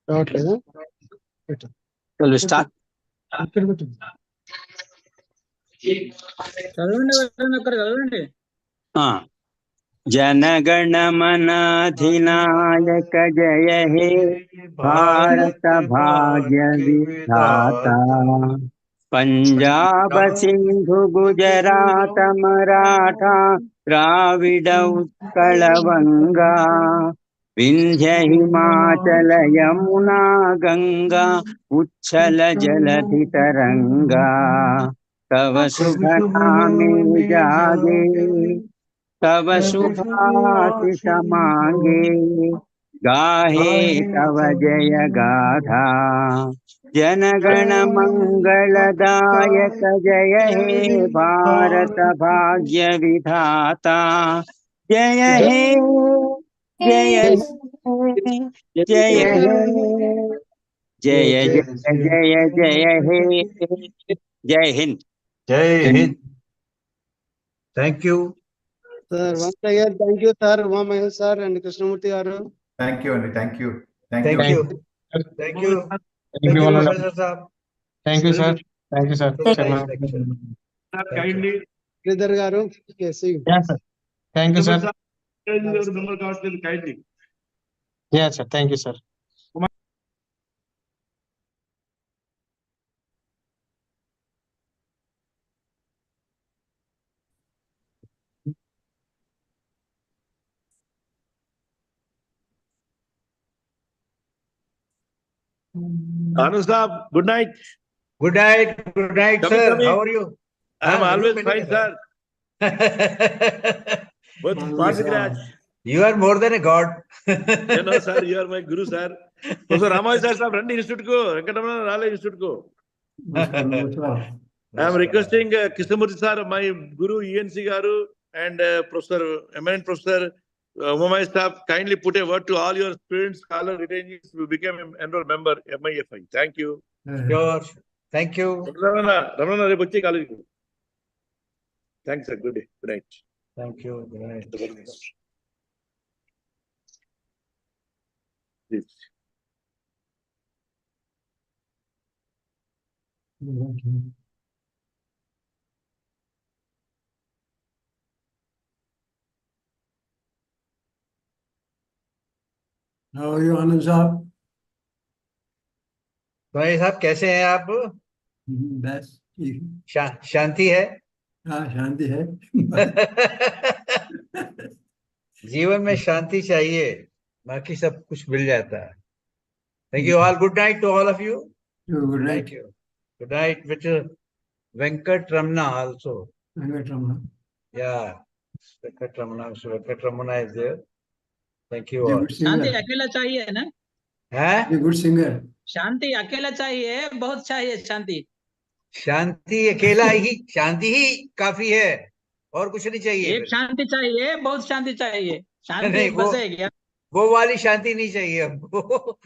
రావట్లేదా? Shall we start? जनगण मन अधिनायक जय हे भारत भाग्य विधाता पंजाब सिंधु गुजरात मराठा द्राविड उत्कल बंगा विंध्य हिमाचल यमुना गंगा उच्छल जलधि तरंगा तव शुभ नामे जागे तव शुभाशिष मांगे गाहे तव जय गाथा जनगण मंगलदायक जय हे भारत भाग्य विधाता जय हे जय हे जय हे जय जय जय जय हे जय Hind. Jai Hind. Thank you. Sir, once again, thank you, sir, Uma Mahesh sir, and Krishnamurti garu. Thank you, Andy. Thank you. Thank you. Thank you. Thank you, Professor Saab. Thank you, sir. Thank you, sir. Nice lecture. Kindly. Sridhar garu. Okay, see you. Yes, sir. Thank you, sir. Kindly. Yes, sir. Thank you, sir. Anand Saab, good night. Good night. Good night, Coming, sir. coming. How are you? I am always fine, sir. sir. But Patrigraj, You are more than a god. you know, sir, you are my guru, sir. Professor Rama sir, sir, Randi Institute ko, Venkatramana Rale Institute ko. I am requesting Krishnamurti sir, my guru ENC garu, and Professor, eminent Professor Umamai staff, kindly put a word to all your students, scholars, detainees who became enrolled member MIFI. Thank you. Sure. Thank you. Ramana repu vachi college ku. Thanks, sir. Good day. Good night. Thank you. Good night. Please. How are you, Anand साहब? भाई साहब कैसे हैं आप? बस ठीक है। शांति है? हाँ, शांति है। जीवन में शांति चाहिए, बाकी सब कुछ मिल जाता है. Thank you all. Good night to all of you. Good night. Thank you. Good night, Mr. Venkatramana also. Venkatramana. Yeah, Venkatramana. Mr. Venkatramana is there. Thank you all. शांति अकेला चाहिए ना? है? Good singer. शांति अकेला चाहिए, बहुत चाहिए शांति. शांति अकेला ही, शांति ही काफी है, और कुछ नहीं चाहिए. एक शांति चाहिए, बहुत शांति चाहिए. शांति नहीं, बस है क्या? वो वाली शांति नहीं चाहिए हमको।